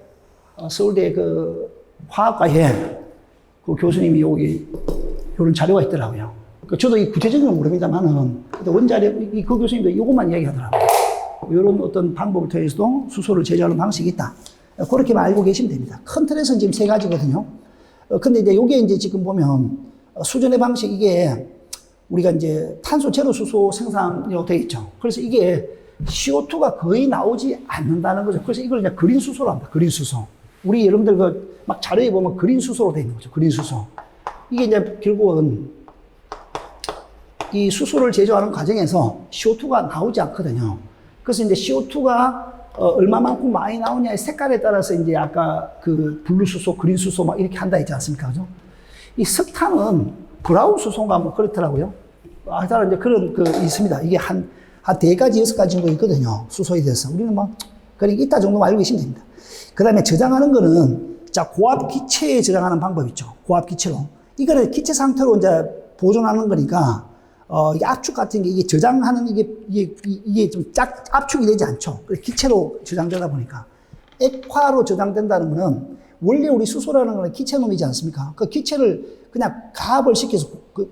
서울대 그 화학과에 그 교수님이 여기 이런 자료가 있더라고요. 저도 이 구체적인 건 모릅니다만은 원자력 그 교수님도 이것만 이야기하더라고요. 이런 어떤 방법을 통해서도 수소를 제조하는 방식이 있다. 그렇게만 알고 계시면 됩니다. 큰 틀에서는 지금 3가지거든요. 근데 이제 요게 이제 지금 보면 수전의 방식 이게 우리가 이제 탄소 제로 수소 생산이라고 되어 있죠. 그래서 이게 CO2가 거의 나오지 않는다는 거죠. 그래서 이걸 이제 그린 수소로 합니다. 그린 수소. 우리 여러분들 막 자료에 보면 그린 수소로 되어 있는 거죠. 그린 수소. 이게 이제 결국은 이 수소를 제조하는 과정에서 CO2가 나오지 않거든요. 그래서 이제 CO2가 얼마만큼 많이 나오냐의 색깔에 따라서 이제 아까 그 블루 수소, 그린 수소 막 이렇게 한다 했지 않습니까? 그죠? 이 석탄은 브라운 수소인가 뭐 그렇더라고요. 하여튼 이제 그런 있습니다. 이게 한 4가지, 6가지 정도 있거든요. 수소에 대해서. 우리는 막, 그러니까 이따 정도만 알고 계시면 됩니다. 그 다음에 저장하는 거는, 자, 고압 기체에 저장하는 방법 있죠. 고압 기체로. 이거는 기체 상태로 이제 보존하는 거니까, 이게 압축 같은 게 이게 저장하는 이게 좀 압축이 되지 않죠. 기체로 저장되다 보니까. 액화로 저장된다는 거는 원래 우리 수소라는 거는 기체놈이지 않습니까? 그 기체를 그냥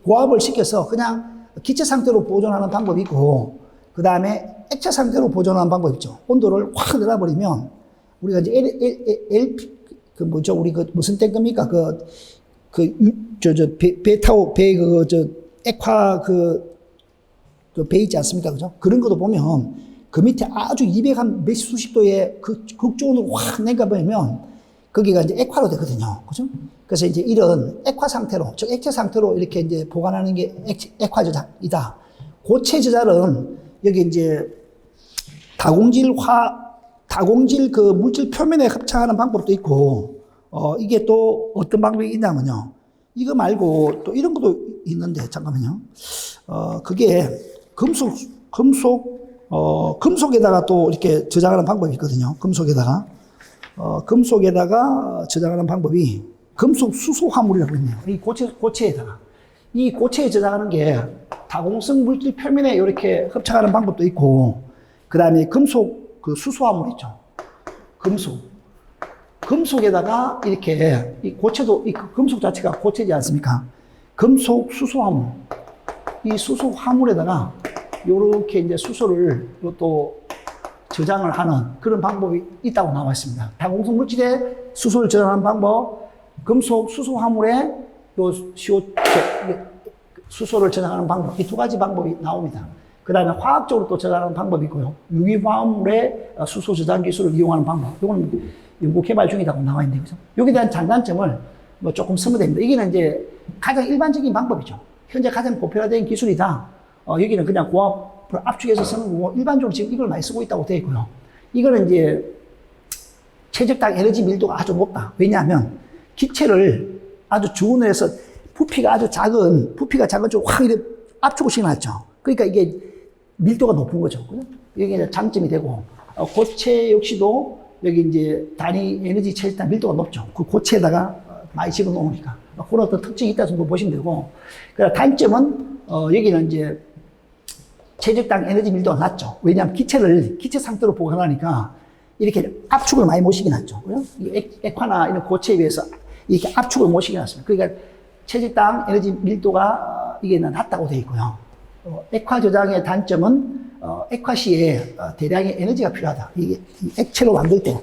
고압을 시켜서 그냥 기체 상태로 보존하는 방법이 있고, 그 다음에 액체 상태로 보존하는 방법이 있죠. 온도를 확 내려버리면 우리가 이제 그 뭐죠? 우리 그 무슨 탱크입니까? 배 타고, 액화 배 있지 않습니까? 그죠? 그런 것도 보면 그 밑에 아주 200한 몇십 수십 도의 그 극저온으로 확 내려가보면 거기가 이제 액화로 되거든요. 그죠? 그래서 이제 이런 액화 상태로, 즉 액체 상태로 이렇게 이제 보관하는 게 액화 저장이다. 고체 저장은 여기 이제 다공질 그 물질 표면에 합착하는 방법도 있고, 이게 또 어떤 방법이 있냐면요. 이거 말고 또 이런 것도 있는데, 잠깐만요. 그게 금속에다가 또 이렇게 저장하는 방법이 있거든요. 금속에다가 저장하는 방법이 금속 수소 화물이라고 있네요. 이 고체에다가. 이 고체에 저장하는 게 다공성 물질 표면에 이렇게 합착하는 방법도 있고, 그 다음에 금속 그 수소 화물 있죠. 금속에다가 이렇게 이 고체도 이 금속 자체가 고체지 않습니까? 금속 수소 화물. 이 수소 화물에다가 요렇게 이제 수소를 또 저장을 하는 그런 방법이 있다고 나와 있습니다. 다공성 물질에 수소를 저장하는 방법, 금속 수소 화물에 요 수소를 저장하는 방법, 이 두 가지 방법이 나옵니다. 그 다음에 화학적으로 또 저장하는 방법이 있고요. 유기화합물의 수소 저장 기술을 이용하는 방법. 이거는 연구 개발 중이라고 나와 있는데, 그죠? 여기에 대한 장단점을 뭐 조금 쓰면 됩니다. 이게는 이제 가장 일반적인 방법이죠. 현재 가장 보편화된 기술이다. 여기는 그냥 고압을 압축해서 쓰는 거고, 일반적으로 지금 이걸 많이 쓰고 있다고 되어 있고요. 이거는 이제 최적당 에너지 밀도가 아주 높다. 왜냐하면 기체를 아주 주문을 해서 부피가 작은 쪽으로 확 이렇게 압축을 시켜놨죠. 그러니까 이게 밀도가 높은 거죠. 이게 이제 장점이 되고, 고체 역시도 여기 이제 단위 에너지 체질당 밀도가 높죠. 그 고체에다가 많이 집어넣으니까. 그런 어떤 특징이 있다 정도 보시면 되고, 그러나 단점은, 여기는 이제 최적당 에너지 밀도가 낮죠. 왜냐하면 기체 상태로 보관하니까 이렇게 압축을 많이 못 시켜놨죠. 액화나 이런 고체에 비해서 이렇게 압축을 못 시켜놨습니다. 그러니까 최적당 에너지 밀도가 이게 낮다고 되어 있고요. 액화 저장의 단점은 액화 시에 대량의 에너지가 필요하다. 이게 액체로 만들 때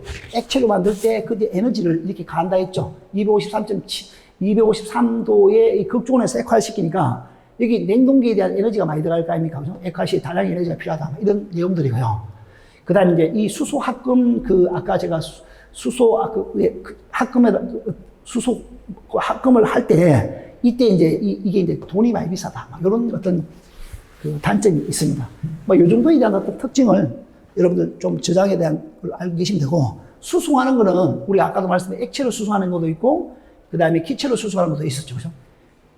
그 에너지를 이렇게 가한다 했죠. 253도의 이 극중온에서 액화를 시키니까 여기 냉동기에 대한 에너지가 많이 들어갈 거 아닙니까? 그죠? 액화 시에 다량의 에너지가 필요하다. 이런 내용들이고요. 그 다음에 이제 이 수소 합금, 아까 제가 수소 합금을 할 때, 이때 이제 이게 이제 돈이 많이 비싸다. 이런 어떤 그 단점이 있습니다. 뭐, 요 정도에 대한 어떤 특징을 여러분들 좀 저장에 대한 걸 알고 계시면 되고, 수송하는 거는 우리 아까도 말씀드린 액체로 수송하는 것도 있고, 그 다음에 기체로 수송하는 것도 있었죠. 그죠?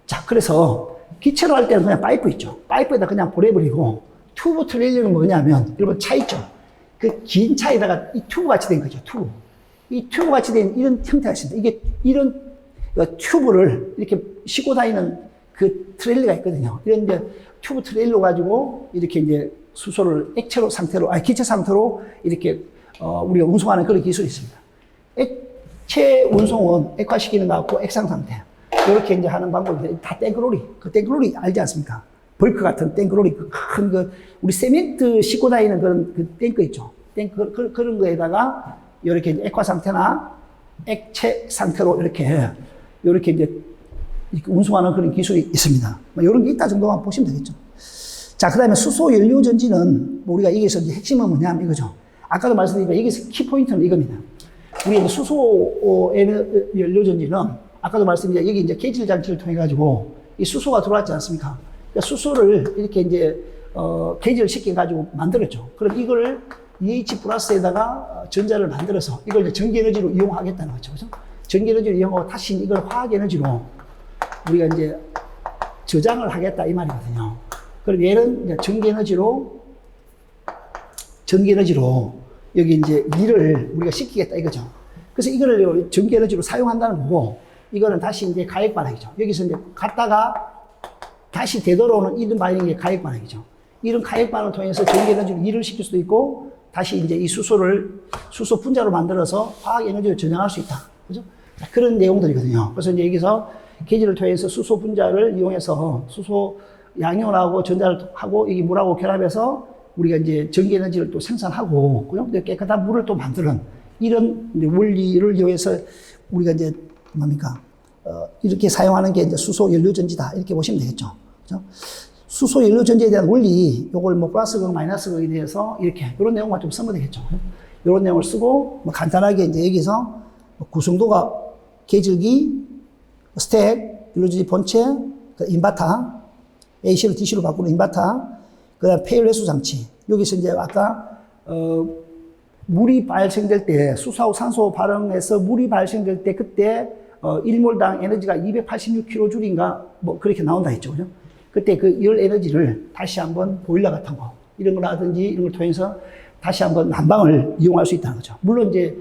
자, 그래서 기체로 할 때는 그냥 파이프 있죠. 파이프에다 그냥 보내버리고, 튜브 트레일러는 뭐냐면, 여러분 차 있죠? 그 긴 차에다가 이 튜브 같이 된 거죠. 튜브. 이 튜브 같이 된 이런 형태가 있습니다. 이게 이런 튜브를 이렇게 싣고 다니는 그 트레일러가 있거든요. 이런 이제 튜브 트레일러 가지고 이렇게 이제 수소를 기체 상태로 이렇게 우리가 운송하는 그런 기술이 있습니다. 액체 운송은 액화시키는 것 같고 액상 상태. 이렇게 이제 하는 방법인데 다 탱크로리. 그 탱크로리 알지 않습니까? 벌크 같은 탱크로리, 우리 세멘트 싣고 다니는 그런 그 탱크 있죠. 그런 거에다가 이렇게 이제 액화 상태나 액체 상태로 이렇게 이제 운송하는 그런 기술이 있습니다. 뭐 이런 게 있다 정도만 보시면 되겠죠. 자, 그 다음에 수소 연료 전지는 우리가 여기서 이제 핵심은 뭐냐면 이거죠. 아까도 말씀드린 여기서 키포인트는 이겁니다. 우리 수소 연료 전지는 아까도 말씀드린 여기 이제 계질 장치를 통해 가지고 이 수소가 들어왔지 않습니까? 그러니까 수소를 이렇게 이제 계질을 시켜가지고 만들었죠. 그럼 이걸 EH 플러스에다가 전자를 만들어서 이걸 이제 전기에너지로 이용하겠다는 거죠. 그죠? 전기에너지로 이용하고 다시 이걸 화학에너지로 우리가 이제 저장을 하겠다 이 말이거든요. 그럼 얘는 이제 전기에너지로 여기 이제 일을 우리가 시키겠다 이거죠. 그래서 이거를 전기에너지로 사용한다는 거고, 이거는 다시 이제 가액 반응이죠. 여기서 이제 갔다가 다시 되돌아오는 이런 반응이 가액 반응이죠. 이런 가액 반응을 통해서 전기에너지로 일을 시킬 수도 있고, 다시 이제 이 수소 분자로 만들어서 화학에너지를 저장할 수 있다. 그죠? 그런 내용들이거든요. 그래서 이제 여기서 계질을 통해서 수소 분자를 이용해서 수소 양이온하고 전자를 하고 이 물하고 결합해서 우리가 이제 전기에너지를 또 생산하고, 그죠? 깨끗한 물을 또 만드는 이런 이제 원리를 이용해서 우리가 이제 뭡니까? 이렇게 사용하는 게 이제 수소 연료 전지다. 이렇게 보시면 되겠죠. 그죠? 수소 연료 전지에 대한 원리, 요걸 뭐 플러스 극, 마이너스 극에 대해서 이렇게, 이런 내용만 좀 쓰면 되겠죠. 이런 내용을 쓰고, 뭐 간단하게 이제 여기서 구성도가 계절기, 스택, 연료 전지 본체, 인버터, AC를 DC로 바꾸는 인버터, 그 다음 폐열 회수 장치. 여기서 이제 아까, 물이 발생될 때, 수소하고 산소 발응해서 물이 발생될 때, 그때, 1몰당 에너지가 286kJ인가, 뭐, 그렇게 나온다 했죠. 그죠? 그때 그 열 에너지를 다시 한번 보일러 같은 거, 이런 거라든지 이런 걸 통해서 다시 한번 난방을 이용할 수 있다는 거죠. 물론 이제,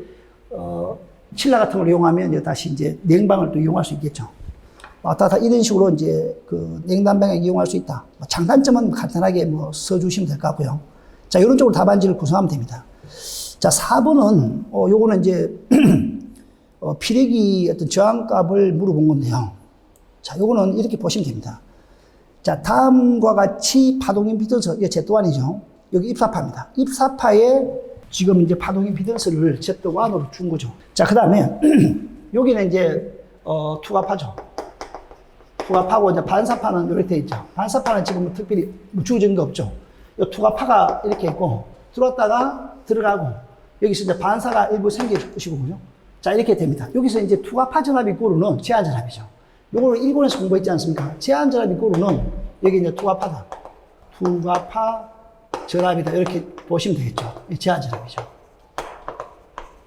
칠러 같은 걸 이용하면 이제 다시 이제 냉방을 또 이용할 수 있겠죠. 왔다 갔다 이런 식으로 이제 그 냉난방에 이용할 수 있다. 장단점은 간단하게 뭐 써주시면 될 것 같고요. 자, 이런 쪽으로 답안지를 구성하면 됩니다. 자, 4번은, 요거는 이제, 피레기 어떤 저항값을 물어본 건데요. 자, 요거는 이렇게 보시면 됩니다. 자, 다음과 같이 파동 임피던스, 이게 Z1이죠. 여기 입사파입니다. 입사파에 지금 이제 파동 임피던스를 Z1으로 준 거죠. 자, 그 다음에, 여기는 이제, 투과파죠. 투과파고, 이제 반사파는 이렇게 돼 있죠. 반사파는 지금 뭐 특별히 뭐 주어진 거 없죠. 이 투과파가 이렇게 있고, 들어왔다가 들어가고, 여기서 이제 반사가 일부 생기시고, 그죠? 자, 이렇게 됩니다. 여기서 이제 투과파 전압 이꼬르는 제한 전압이죠. 요거를 일본에서 공부했지 않습니까? 제한 전압 이꼬르는 여기 이제 투과파다. 투과파 전압이다. 이렇게 보시면 되겠죠. 제한 전압이죠.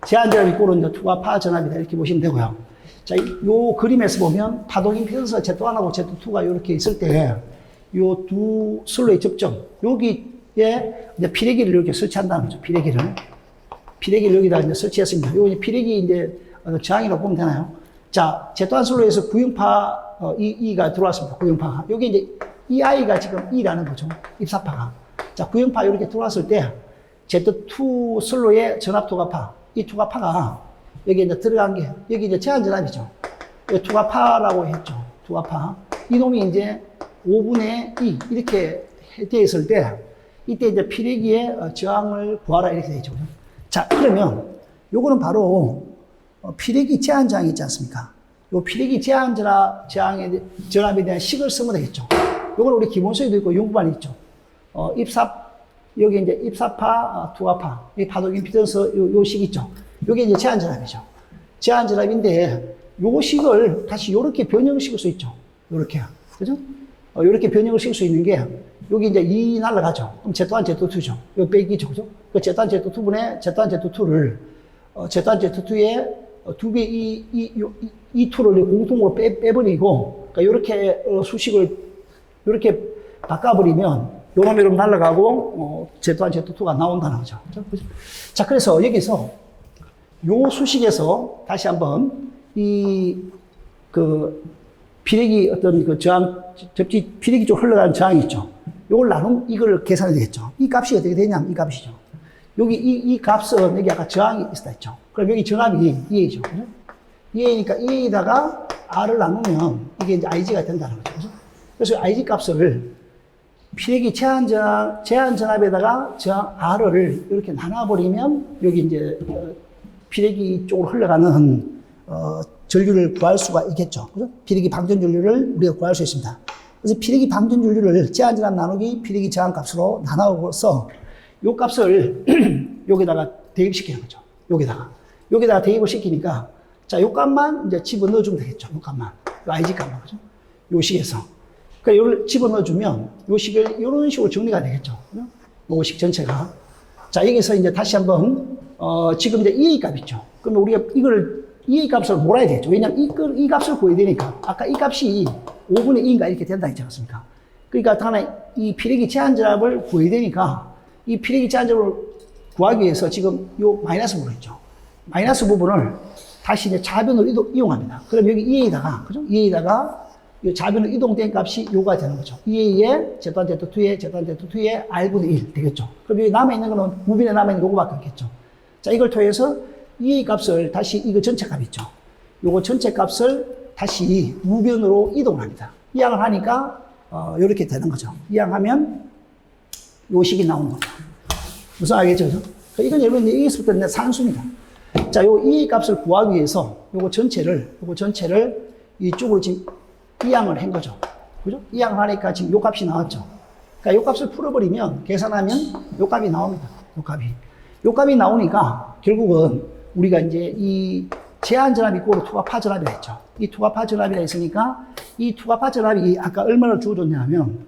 제한 전압 이꼬르는 이제 투과파 전압이다. 이렇게 보시면 되고요. 자, 요 그림에서 보면 파동 임피던스 Z1하고 Z2가 이렇게 있을 때, 요 두 슬로의 접점, 여기에 이제 피레기를 이렇게 설치한다는 거죠. 피레기를 여기다 이제 설치했습니다. 요 피레기 이제 저항이라고 보면 되나요? 자, Z1 슬로에서 구형파 E가 들어왔습니다. 구형파가. 여기 이제 EI가 지금 E라는 거죠. 입사파가. 자, 구형파 이렇게 들어왔을 때 Z2 슬로의 전압 투과파, 이 투과파가 여기 이제 들어간 게, 여기 이제 제한 전압이죠. 여기 투과파라고 했죠. 투과파. 이놈이 이제 5분의 2 이렇게 되어 있을 때, 이때 이제 피레기의 저항을 구하라 이렇게 되어 있죠. 자, 그러면 요거는 바로 피레기 제한 저항이 있지 않습니까? 요 피레기 제한 전압에 대한 식을 쓰면 되겠죠. 요걸 우리 기본서에도 있고 연구반에 있죠. 여기 이제 입사파, 투과파, 이 파동 임피던스 요 식 있죠. 요게 이제 제한 전압이죠. 제한 전압인데 요 식을 다시 요렇게 변형을 시킬 수 있죠. 요렇게. 그죠? 요렇게 변형을 시킬 수 있는 게 여기 이제 2 날라가죠. 그럼 Z1, Z2죠. 요 빼기죠. 그죠? 그 Z1, Z2분의 Z1, Z2를, Z1, Z2에 두 개 이 투를 공통으로 빼버리고, 그러니까 요렇게 수식을 요렇게 바꿔버리면 요놈이름 날라가고, Z1, Z2가 나온다는 거죠. 그죠? 자, 그래서 여기서 요 수식에서 다시 한번 피레기 어떤 그 저항, 접지 피레기 쪽 흘러가는 저항이 있죠. 요걸 이걸 계산해야 되겠죠. 이 값이 어떻게 되냐면 이 값이죠. 여기 이 값은 여기 아까 저항이 있다 했죠. 그럼 여기 전압이 EA죠. 그죠? EA니까 EA에다가 R을 나누면 이게 이제 IG가 된다는 거죠. 그죠? 그래서 IG 값을 피레기 제한 전압에다가 저항 R을 이렇게 나눠버리면 여기 이제 피레기 쪽으로 흘러가는 전류를 구할 수가 있겠죠. 그죠? 피레기 방전 전류를 우리가 구할 수 있습니다. 그래서 피레기 방전 전류를 제한 전압 나누기 피레기 저항 값으로 나눠서 요 값을 여기다가 대입시키는 거죠. 여기다가 대입을 시키니까 자, 요 값만 이제 집어넣어 주면 되겠죠. 요 값만. 요 IG 값만. 그죠? 요 식에서. 그러니까 요를 집어넣어 주면 요 식을 요런 식으로 정리가 되겠죠. 그죠? 요 식 전체가. 자, 여기서 이제 다시 한번 지금 이제 EA 값 있죠. 그러면 우리가 이걸 EA 값을 몰아야 되겠죠. 왜냐면 이 값을 구해야 되니까. 아까 이 값이 5분의 2인가 이렇게 된다 했지 않습니까? 그러니까 당연히 이 피레기 제한 전압을 구해야 되니까 이 피레기 제한 전압을 구하기 위해서 지금 요 마이너스 부분 있죠. 마이너스 부분을 다시 이제 좌변으로 이용합니다. 그럼 여기 EA에다가, 그죠? EA에다가 이 좌변으로 이동된 값이 요가 되는 거죠. EA에 Z1, Z2에 Z1, Z2에 R분의 1 되겠죠. 그럼 여기 남아있는 거는 무빈에 남아있는 요거밖에 없겠죠. 자, 이걸 통해서 EA 값을 다시 이거 전체 값 있죠. 요거 전체 값을 다시 우변으로 이동을 합니다. 이항을 하니까 요렇게 되는 거죠. 이항하면 요 식이 나오는 거죠. 무슨 알겠죠? 그죠? 이건 여러분 여기서부터 산수입니다. 자, 요 EA 값을 구하기 위해서 요거 전체를 이쪽으로 지금 이항을 한 거죠. 그죠? 이항을 하니까 지금 요 값이 나왔죠. 그러니까 요 값을 풀어버리면, 계산하면 요 값이 나옵니다. 요 값이 나오니까 결국은 우리가 이제 이 제한전압이 이꼬르 투과파전압이라 했죠. 이 투과파전압이라 했으니까 이 투과파전압이 아까 얼마나 주어졌냐면,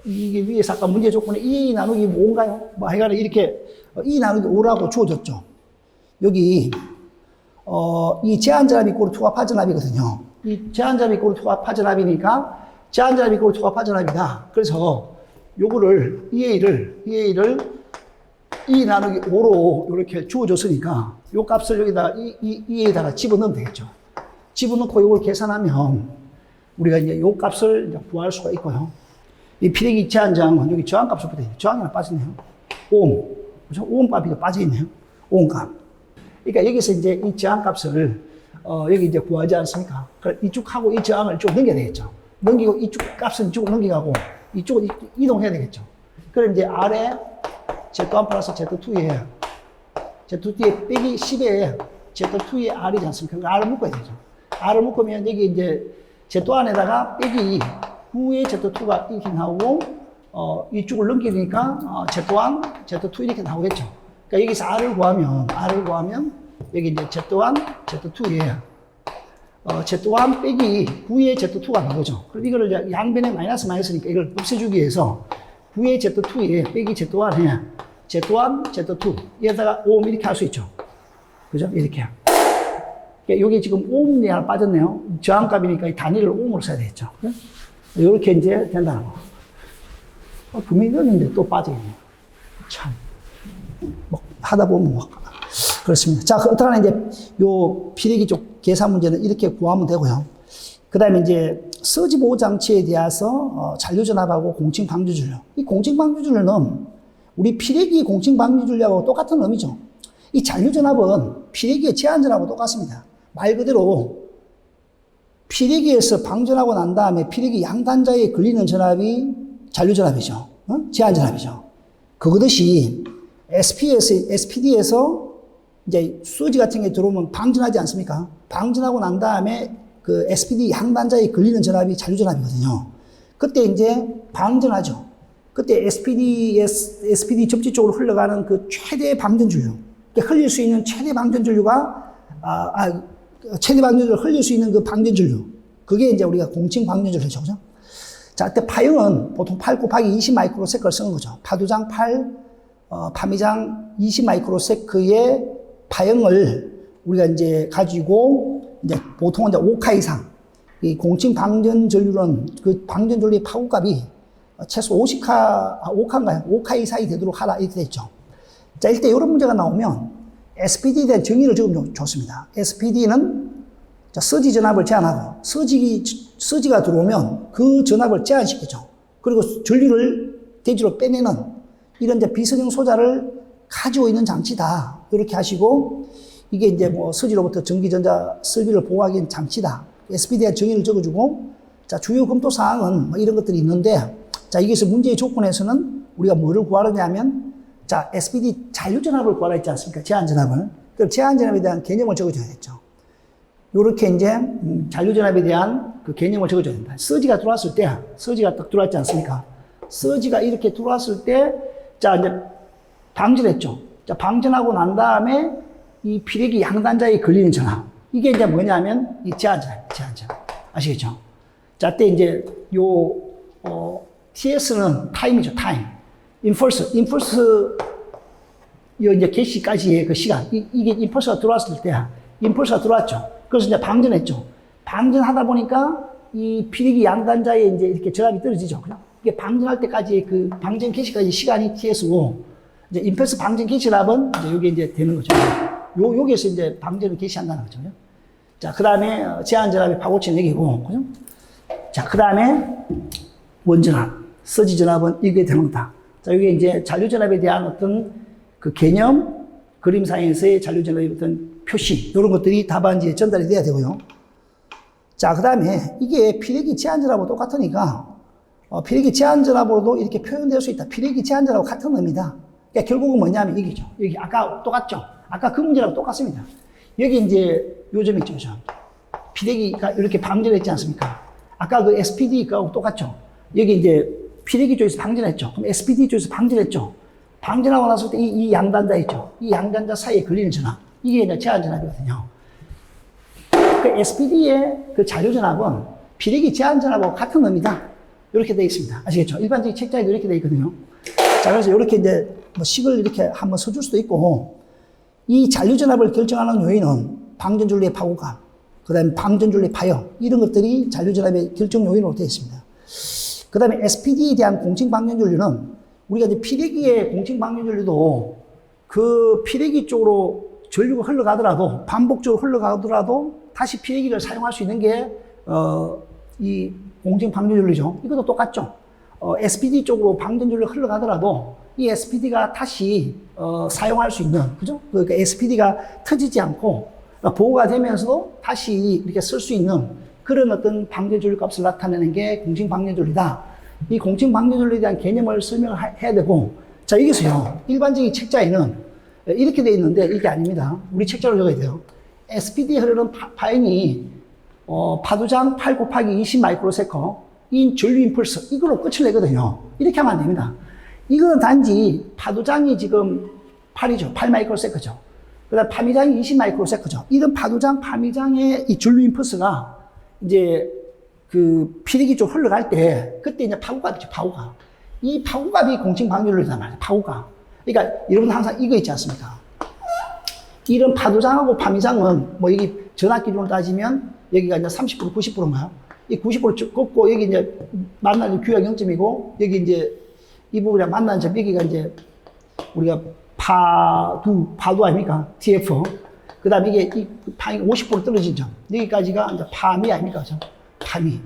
이게 위에서 아까 문제 조건에 2 나누기 5인가요? 뭐 하여간에 이렇게 2 나누기 5라고 주어졌죠. 여기, 이 제한전압이 이꼬르 투과파전압이거든요. 이 제한전압이 이꼬르 투과파전압이니까 제한전압이 이꼬르 투과파전압이다. 그래서 요거를, EA를 2 나누기 5로 이렇게 주어졌으니까 요 값을 여기다 EA에다가 집어넣으면 되겠죠. 집어넣고 이걸 계산하면 우리가 이제 요 값을 이제 구할 수가 있고요. 이 피레기 제한장은 여기 저항값을 붙어있네요. 저항이 하나 빠졌네요. 오hm. 그죠? 오hm 값이 빠져있네요. 오hm 값. 그러니까 여기서 이제 이 저항값을, 여기 이제 구하지 않습니까? 그럼 이쪽하고 이 저항을 쭉 넘겨야 되겠죠. 넘기고 이쪽 값은 이쪽으로 넘겨가고 이쪽으로 이동해야 되겠죠. 그럼 이제 아래 Z1 플러스 Z2에 Z2에 빼기 10에 Z2에 R이지 않습니까? 그 R을 묶어야 되죠. R을 묶으면 여기 이제 Z 안에다가 빼기 9에 Z2가 이렇게 나오고, 이쪽을 넘기니까 Z1, Z2 이렇게 나오겠죠. 그러니까 여기서 R을 구하면 여기 이제 Z1, Z2에 Z1 빼기 9의 Z2가 나오죠. 그럼 이거를 양변에 마이너스 마이너스니까 이걸 없애주기 위해서 9의 Z2에 빼기 Z1에 Z1, Z2 여기다가 오hm 이렇게 할 수 있죠. 그죠? 이렇게. 그러니까 여기 지금 오hm 하나 빠졌네요. 저항값이니까 이 단위를 ohm으로 써야 되겠죠. 이렇게 이제 된다는 거. 분명히 넣었는데 또 빠져있네요. 참. 뭐 하다 보면 뭐. 그렇습니다. 자, 그렇다면 이제 요 피레기 쪽 계산 문제는 이렇게 구하면 되고요. 그 다음에 이제 서지 보호 장치에 대해서 잔류전압하고 공칭 방류 전류. 이 공칭 방류 전류는 우리 피레기 공칭 방류 전류하고 똑같은 의미죠. 이 잔류전압은 피레기의 제한전압하고 똑같습니다. 말 그대로 피레기에서 방전하고 난 다음에 피레기 양단자에 걸리는 전압이 잔류전압이죠. 제한전압이죠. 그것이 SPD에서 이제 수지 같은 게 들어오면 방전하지 않습니까? 방전하고 난 다음에 그 SPD 양단자에 걸리는 전압이 잔류전압이거든요. 그때 이제 방전하죠. 그때 SPD 접지 쪽으로 흘러가는 그 최대 방전전류, 흘릴 수 있는 최대 방전전류가, 최대 방전전류를 흘릴 수 있는 그 방전전류. 그게 이제 우리가 공칭 방전전류죠. 그죠? 자, 그때 파형은 보통 8 곱하기 20 마이크로세크를 쓰는 거죠. 파두장 8, 파미장 20 마이크로세크의 파형을 우리가 이제 가지고 이제 보통은 이제 5카 이상, 이 공칭 방전 전류는 그 방전 전류의 파고값이 최소 5카인가요? 5카 이상이 되도록 하라 이렇게 돼 있죠. 자, 일단 이런 문제가 나오면 SPD에 대한 정의를 적으면 좋습니다. SPD는 서지 전압을 제한하고 서지가 들어오면 그 전압을 제한시키죠. 그리고 전류를 대지로 빼내는 이런 이제 비선형 소자를 가지고 있는 장치다. 이렇게 하시고, 이게 이제 뭐 서지로부터 전기전자 설비를 보호하기 위한 장치다. SPD에 정의를 적어주고, 자, 주요 검토 사항은 뭐 이런 것들이 있는데, 자, 이것을 문제의 조건에서는 우리가 뭐를 구하느냐면, 자, SPD 잔류전압을 구하라 했지 않습니까? 제한전압을. 그럼 제한전압에 대한 개념을 적어줘야겠죠. 요렇게 이제, 잔류전압에 대한 그 개념을 적어줘야 된다. 서지가 들어왔을 때, 서지가 딱 들어왔지 않습니까? 서지가 이렇게 들어왔을 때, 자, 이제 방전했죠. 자, 방전하고 난 다음에 이 피레기 양단자에 걸리는 전압. 이게 이제 뭐냐면 이 제한전압. 아시겠죠? 자, 때 이제 TS는 타임이죠, 타임. 임펄스, 요 이제 개시까지의 그 시간. 이게 임펄스가 들어왔을 때, 임펄스가 들어왔죠. 그래서 이제 방전했죠. 방전하다 보니까 이 피레기 양단자에 이제 이렇게 전압이 떨어지죠. 그죠? 이게 방전할 때까지 그 방전 개시까지 시간이 TS고, 이제 임펄스 방전 개시랍은 이제 요게 이제 되는 거죠. 여기에서 이제 방전을 개시한다는 거죠. 자, 그 다음에 제한전압이 파고치는 얘기고, 그죠? 자, 그 다음에 원전압, 서지전압은 이게 되는 거다. 자, 이게 이제 잔류전압에 대한 어떤 그 개념, 그림상에서의 잔류전압의 어떤 표시, 이런 것들이 답안지에 전달이 돼야 되고요. 자, 그 다음에 이게 피레기 제한전압하고 똑같으니까, 피레기 제한전압으로도 이렇게 표현될 수 있다. 피레기 제한전압하고 같은 의미다. 그러니까 결국은 뭐냐면 이기죠. 여기 아까 똑같죠? 아까 그 문제랑 똑같습니다. 여기 이제 요점 있죠, 요점. 피대기가 이렇게 방전을 했지 않습니까? 아까 그 SPD 거하고 똑같죠? 여기 이제 피대기 쪽에서 방전했죠? 그럼 SPD 쪽에서 방전했죠? 방전하고 났을 때 이 양단자 있죠? 이 양단자 사이에 걸리는 전압. 이게 이제 제한전압이거든요. 그 SPD의 그 자료전압은 피대기 제한전압하고 같은 의미다. 이렇게 되어 있습니다. 아시겠죠? 일반적인 책자에도 이렇게 되어 있거든요. 자, 그래서 이렇게 이제 뭐 식을 이렇게 한번 써줄 수도 있고, 이 잔류전압을 결정하는 요인은 방전줄리의 파고감, 그 다음에 방전줄리의 파형, 이런 것들이 잔류전압의 결정 요인으로 되어 있습니다. 그 다음에 SPD에 대한 공칭 방전줄리는 우리가 이제 피대기의 공칭 방전줄리도 그 피대기 쪽으로 전류가 흘러가더라도, 반복적으로 흘러가더라도 다시 피대기를 사용할 수 있는 게, 이 공칭 방전줄리죠. 이것도 똑같죠. SPD 쪽으로 방전줄리가 흘러가더라도 이 SPD가 다시 사용할 수 있는, 그죠? 그러니까 SPD가 터지지 않고 보호가 되면서도 다시 이렇게 쓸 수 있는 그런 어떤 방전줄리 값을 나타내는 게 공칭 방전줄리다. 이 공칭 방전줄리에 대한 개념을 설명해야 되고, 자, 여기서요. 일반적인 책자에는 이렇게 되어 있는데 이게 아닙니다. 우리 책자로 적어야 돼요. SPD에 흐르는 파행이 파도장 8 곱하기 20 마이크로세컨 인 전류 임펄스, 이걸로 끝을 내거든요. 이렇게 하면 안 됩니다. 이거는 단지 파도장이 지금 8이죠. 8 마이크로세컨죠. 그 다음 파미장이 20 마이크로세컨죠. 이런 파도장, 파미장의 이 전류 임펄스가 이제 그 피대기 쪽 흘러갈 때, 그때 이제 파고갑이죠, 파고갑. 이 파고갑이 공칭 방전률이란 말이에요, 파고갑. 그러니까 여러분 항상 이거 있지 않습니까? 이런 파도장하고 파미장은 뭐 여기 전압 기준으로 따지면 여기가 이제 30%, 90%인가요? 이 90% 꺾고 여기 이제 만나는 규약 0점이고 여기 이제 이 부분이랑 만나는 점 여기가 이제 우리가 파도 아닙니까? TF. 그 다음에 이게 이 파이 50% 떨어진 점. 여기까지가 이제 파미 아닙니까? 그죠? 파미.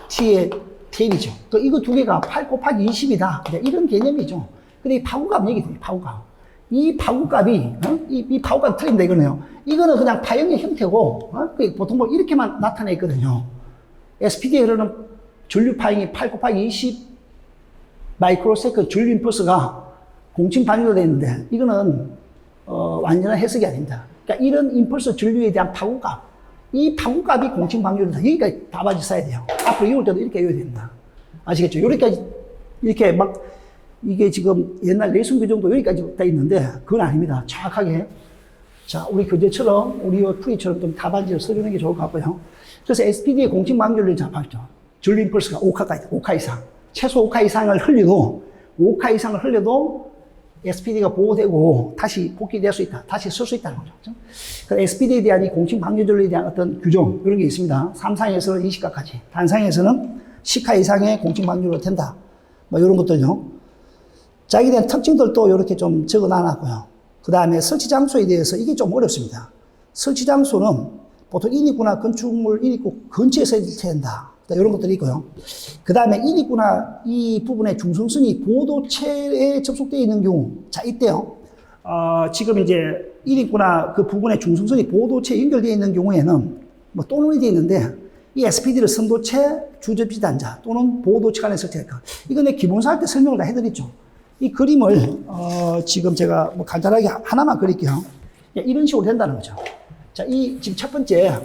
T의 테일이죠. 그 이거 두 개가 8 곱하기 20이다. 이런 개념이죠. 근데 이 파고값 얘기 돼요, 파고값. 이 파고값이, 이 파고값 틀린다 이거네요. 이거는 그냥 파형의 형태고, 보통 뭐 이렇게만 나타내 있거든요. SPD에 흐르는 전류 파형이 8 곱하기 20 마이크로세컨 전류 임펄스가 공칭 방류로 되어 있는데, 이거는, 완전한 해석이 아닙니다. 그러니까 이런 임펄스 전류에 대한 파고값, 이 파고값이 공칭 방류로다. 여기까지 다 맞아 써야 돼요. 앞으로 이럴 때도 이렇게 외워야 됩니다. 아시겠죠? 여기까지, 이렇게 막, 이게 지금 옛날 내sun 규정도 여기까지 다 있는데, 그건 아닙니다. 정확하게. 자, 우리 교재처럼, 우리 풀이처럼 좀 답안지를 써주는 게 좋을 것 같고요. 그래서 SPD의 공칭 방전률을 잡았죠. 전류 임펄스가 5카까지, 5카 이상. 최소 5카 이상을 흘려도, 5카 이상을 흘려도 SPD가 보호되고 다시 복귀될 수 있다. 다시 쓸 수 있다는 거죠. 그래서 SPD에 대한 이 공칭 방전률에 대한 어떤 규정, 이런 게 있습니다. 3상에서는 20카까지, 단상에서는 10카 이상의 공칭 방전률로 된다. 뭐 이런 것들요. 자, 이에 대한 특징들도 이렇게 좀 적어 놔놨고요. 그 다음에 설치 장소에 대해서 이게 좀 어렵습니다. 설치 장소는 보통 인입구나 건축물 인입구 근처에 설치해야 된다. 이런 것들이 있고요. 그 다음에 인입구나 이 부분에 중성선이 보도체에 접속되어 있는 경우, 자, 이때요. 지금 이제 인입구나 그 부분에 중성선이 보도체에 연결되어 있는 경우에는 뭐 또는이 되어 있는데, 이 SPD를 선도체, 주접지 단자 또는 보도체 간에 설치할까. 이건 내 기본사 할 때 설명을 다 해드렸죠. 이 그림을, 지금 제가 뭐 간단하게 하나만 그릴게요. 이런 식으로 된다는 거죠. 자, 지금 첫 번째,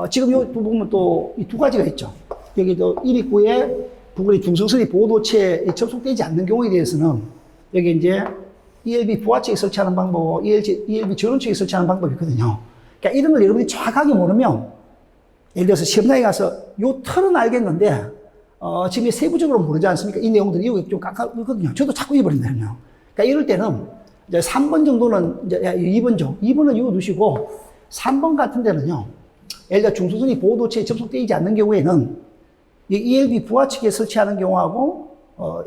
지금 이 부분은 또 이 두 가지가 있죠. 여기도 인입구에 부분의 중성선이 보도체에 접속되지 않는 경우에 대해서는 여기 이제 ELB 부하측에 설치하는 방법, ELB 전원측에 설치하는 방법이 있거든요. 그러니까 이런 걸 여러분이 정확하게 모르면, 예를 들어서 시험장에 가서 요 틀은 알겠는데, 지금 세부적으로 모르지 않습니까? 이 내용들이 여기 좀 깎아거든요. 저도 자꾸 잊어버린다요. 그러니까 이럴 때는 이제 3번 정도는 이제 2번죠. 2번은 이거 두시고 3번 같은 데는요. 예를 들어 중성선이 보호도체에 접속되지 않는 경우에는 이 ELB 부하측에 설치하는 경우하고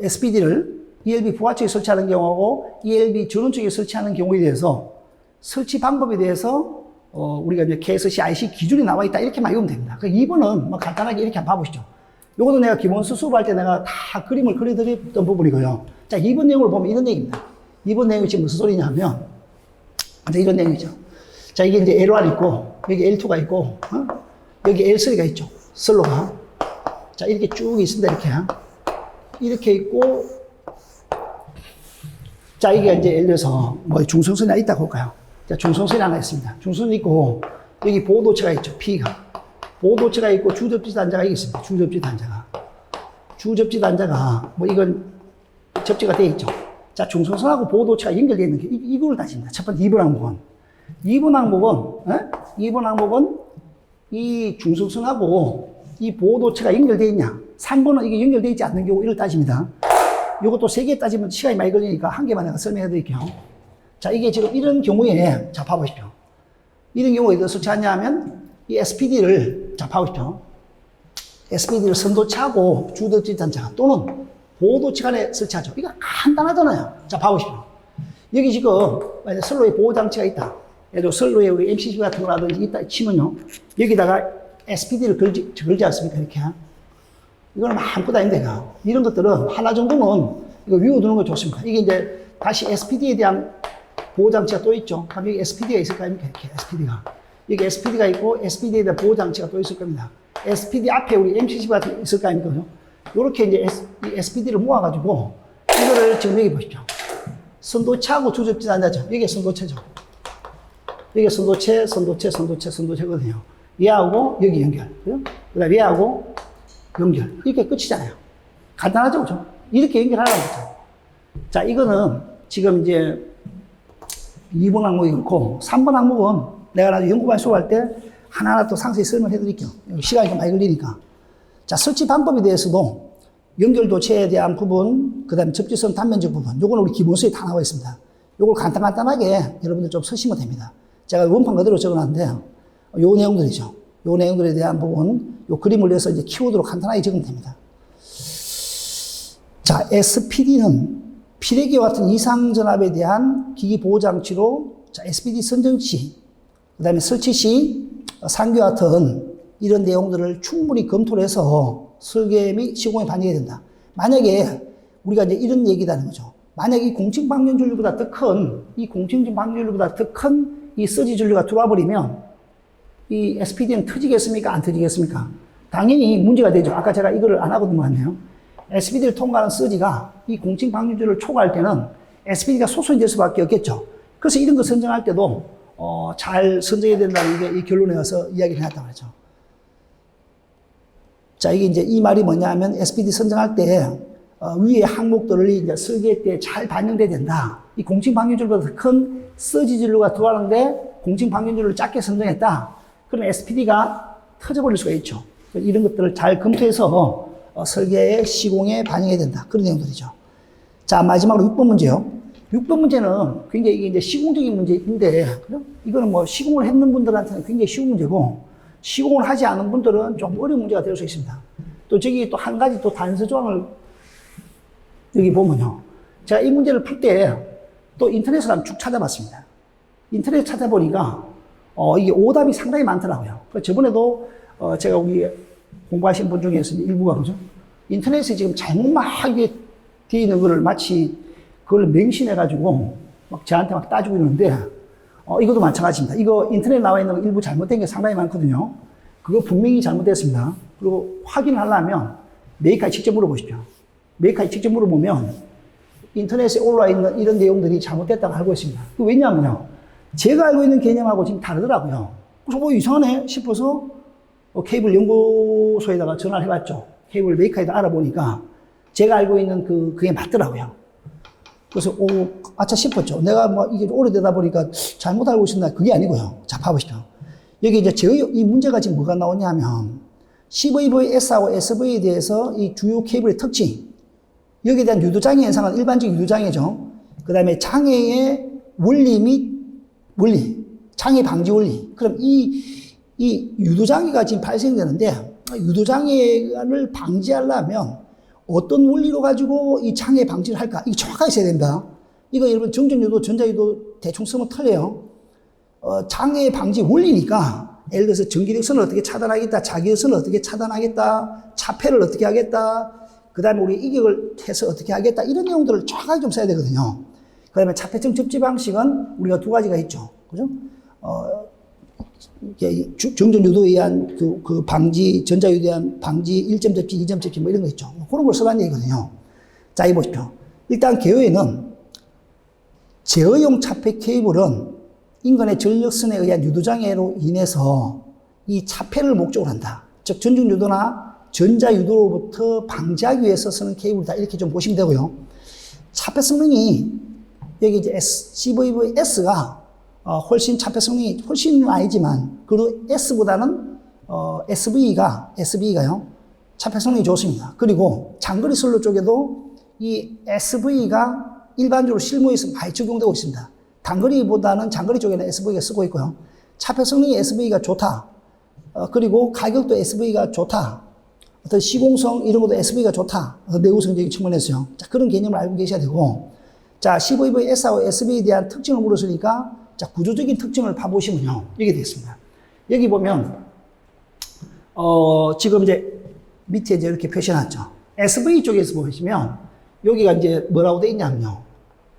SPD를 ELB 부하측에 설치하는 경우하고 ELB 전원측에 설치하는 경우에 대해서 설치 방법에 대해서 우리가 이제 KSC IC 기준이 나와 있다 이렇게만 외우면 됩니다. 그 2번은 뭐 간단하게 이렇게 한번 봐보시죠. 요거는 내가 기본 수습할 때 내가 다 그림을 그려드렸던 부분이고요. 자, 2번 내용을 보면 이런 얘기입니다. 2번 내용이 지금 무슨 소리냐 하면, 이런 내용이죠. 자, 이게 이제 L1 있고, 여기 L2가 있고, 여기 L3가 있죠. 슬로가. 자, 이렇게 쭉 있습니다. 이렇게 있고, 자, 이게 이제 예를 들어서 뭐 중성선이 있다고 볼까요? 자, 중성선이 하나 있습니다. 중성선이 있고, 여기 보호도체가 있죠. P가. 보호도체가 있고, 주접지 단자가 있습니다. 주접지 단자가. 주접지 단자가, 뭐, 이건 접지가 되어 있죠. 자, 중성선하고 보호도체가 연결되어 있는 게, 이걸 따집니다. 첫 번째 2번 항목은. 2번 항목은 이 중성선하고 이 보호도체가 연결되어 있냐. 3번은 이게 연결되어 있지 않는 경우, 이걸 따집니다. 이것도 3개 따지면 시간이 많이 걸리니까 한 개만 내가 설명해 드릴게요. 자, 이게 지금 이런 경우에, 자, 봐보십시오. 이런 경우에 어디서 설치하냐 하면, 이 SPD를, 자, 봐보십시오. SPD를 선도체하고 주접지 단자 또는 보호도체 간에 설치하죠. 이거 간단하잖아요. 자, 봐보십시오. 여기 지금, 만약 선로에 보호장치가 있다. 예를 들어 선로에 우리 MCB 같은 거라든지 있다 치면요. 여기다가 SPD를 걸지 않습니까? 이렇게. 이거는 아무것도 아닌데, 이런 것들은 하나 정도는 이거 위워두는 거 좋습니다. 이게 이제 다시 SPD에 대한 보호장치가 또 있죠. 그럼 여기 SPD가 있을 거 아닙니까? 이렇게 SPD가. 여기 SPD가 있고 SPD에 대한 보호장치가 또 있을 겁니다. SPD 앞에 우리 MCB 같은 거 있을 거 아닙니까? 이렇게 이제 이 SPD를 모아가지고 이거를 지금 여기 보십시오. 선도체하고 주접지 단자죠. 이게 선도체죠. 이게 선도체거든요. 얘하고 여기 연결. 그 다음에 얘하고 연결. 이렇게 끝이잖아요. 간단하죠, 그죠? 이렇게 연결하라는 거죠. 자, 이거는 지금 이제 2번 항목이 그렇고, 3번 항목은 내가 나중에 연구반 수업할 때 하나하나 또 상세히 설명해 드릴게요. 시간이 좀 많이 걸리니까. 자, 설치 방법에 대해서도 연결도체에 대한 부분, 그 다음에 접지선 단면적 부분, 요거는 우리 기본서에 다 나와 있습니다. 요걸 간단하게 여러분들 좀 쓰시면 됩니다. 제가 원판 그대로 적어놨는데, 요 내용들이죠. 요 내용들에 대한 부분, 요 그림을 내서 이제 키워드로 간단하게 적으면 됩니다. 자, SPD는 피레기와 같은 이상전압에 대한 기기 보호장치로, 자, SPD 선정 시, 그 다음에 설치 시, 상규와 같은 이런 내용들을 충분히 검토를 해서 설계 및 시공에 반영해야 된다. 만약에 우리가 이제 이런 얘기라는 거죠. 만약에 이 공층 방전 전류보다 더 큰, 이 공층 방전 전류보다 더 큰 이 서지 전류가 들어와 버리면 이 SPD는 터지겠습니까? 안 터지겠습니까? 당연히 문제가 되죠. 아까 제가 이거를 안 하고 넘어갔네요. SPD를 통과하는 서지가 이 공층 방전율을 초과할 때는 SPD가 소선이 될 수밖에 없겠죠. 그래서 이런 거 선정할 때도 잘 선정해야 된다는 게 이 결론에 와서 이야기를 해놨다고 하죠. 자, 이게 이제 이 말이 뭐냐면 SPD 선정할 때 위의 항목들을 이제 설계 때 잘 반영돼야 된다. 이 공층 방전율보다 더 큰 서지 전류가 들어가는데 공층 방전율을 작게 선정했다. 그럼 SPD가 터져버릴 수가 있죠. 이런 것들을 잘 검토해서 설계에 시공에 반영해야 된다. 그런 내용들이죠. 자, 마지막으로 6번 문제요. 6번 문제는 굉장히 이게 이제 시공적인 문제인데, 이거는 뭐 시공을 했는 분들한테는 굉장히 쉬운 문제고, 시공을 하지 않은 분들은 좀 어려운 문제가 될 수 있습니다. 또 저기 또 한 가지 또 단서 조항을 여기 보면요. 제가 이 문제를 풀 때 또 인터넷을 한번 쭉 찾아봤습니다. 인터넷 찾아보니까, 이게 오답이 상당히 많더라고요. 저번에도, 제가 우리 공부하신 분 중에서 일부가 그죠? 인터넷에 지금 잘못 막 이게 되어 있는 거를 마치 그걸 맹신해가지고 막 저한테 막 따지고 있는데, 이것도 마찬가지입니다. 이거 인터넷에 나와 있는 거 일부 잘못된 게 상당히 많거든요. 그거 분명히 잘못됐습니다. 그리고 확인하려면 메이커에 직접 물어보십시오. 메이커에 직접 물어보면 인터넷에 올라와 있는 이런 내용들이 잘못됐다고 알고 있습니다. 왜냐하면요. 제가 알고 있는 개념하고 지금 다르더라고요. 그래서 뭐 이상하네 싶어서 케이블 연구소에다가 전화를 해봤죠. 케이블 메이커에다 알아보니까 제가 알고 있는 그게 맞더라고요. 그래서 아차 싶었죠. 내가 뭐 이게 오래되다 보니까 잘못 알고 있었나. 그게 아니고요. 자, 봐보시죠. 여기 이제 이 문제가 지금 뭐가 나오냐 하면 CVVS하고 SV에 대해서 이 주요 케이블의 특징, 여기에 대한 유도장애 현상은 일반적인 유도장애죠. 그 다음에 장애의 원리 및 원리, 장애 방지 원리. 그럼 이 유도장애가 지금 발생되는데, 유도장애를 방지하려면 어떤 원리로 가지고 이 장애 방지를 할까? 이거 정확하게 써야 됩니다. 이거 여러분 정전유도, 전자유도 대충 쓰면 틀려요. 장애 방지 원리니까, 예를 들어서 전기력선을 어떻게 차단하겠다, 자기력선을 어떻게 차단하겠다, 차폐를 어떻게 하겠다, 그 다음에 우리 이격을 해서 어떻게 하겠다, 이런 내용들을 정확하게 좀 써야 되거든요. 그 다음에 차폐점 접지 방식은 우리가 두 가지가 있죠. 그죠? 정전유도에 의한 그 방지, 전자유도에 의한 방지, 1점 접지, 2점 접지 뭐 이런 거 있죠. 그런 걸 써란 얘기거든요. 자, 이 보십시오. 일단 개요에는 제어용 차폐 케이블은 인근의 전력선에 의한 유도장애로 인해서 이 차폐를 목적으로 한다. 즉 전중유도나 전자유도로부터 방지하기 위해서 쓰는 케이블이다. 이렇게 좀 보시면 되고요. 차폐 성능이 여기 이제 CVVS가 훨씬 차폐 성능이 훨씬은 아니지만 그래도 S보다는 SV가요. 차폐 성능이 좋습니다. 그리고 장거리 선로 쪽에도 이 SV가 일반적으로 실무에서 많이 적용되고 있습니다. 단거리보다는 장거리 쪽에는 SV가 쓰고 있고요. 차폐 성능이 SV가 좋다. 그리고 가격도 SV가 좋다. 어떤 시공성 이런 것도 SV가 좋다. 내구성적인 측면에서요. 자, 그런 개념을 알고 계셔야 되고, 자, CVVS하고 SV에 대한 특징을 물었으니까, 자, 구조적인 특징을 봐보시면요. 이게 되겠습니다. 여기 보면, 지금 이제 밑에 이제 이렇게 표시해놨죠. SV 쪽에서 보시면, 여기가 이제 뭐라고 되어 있냐면요.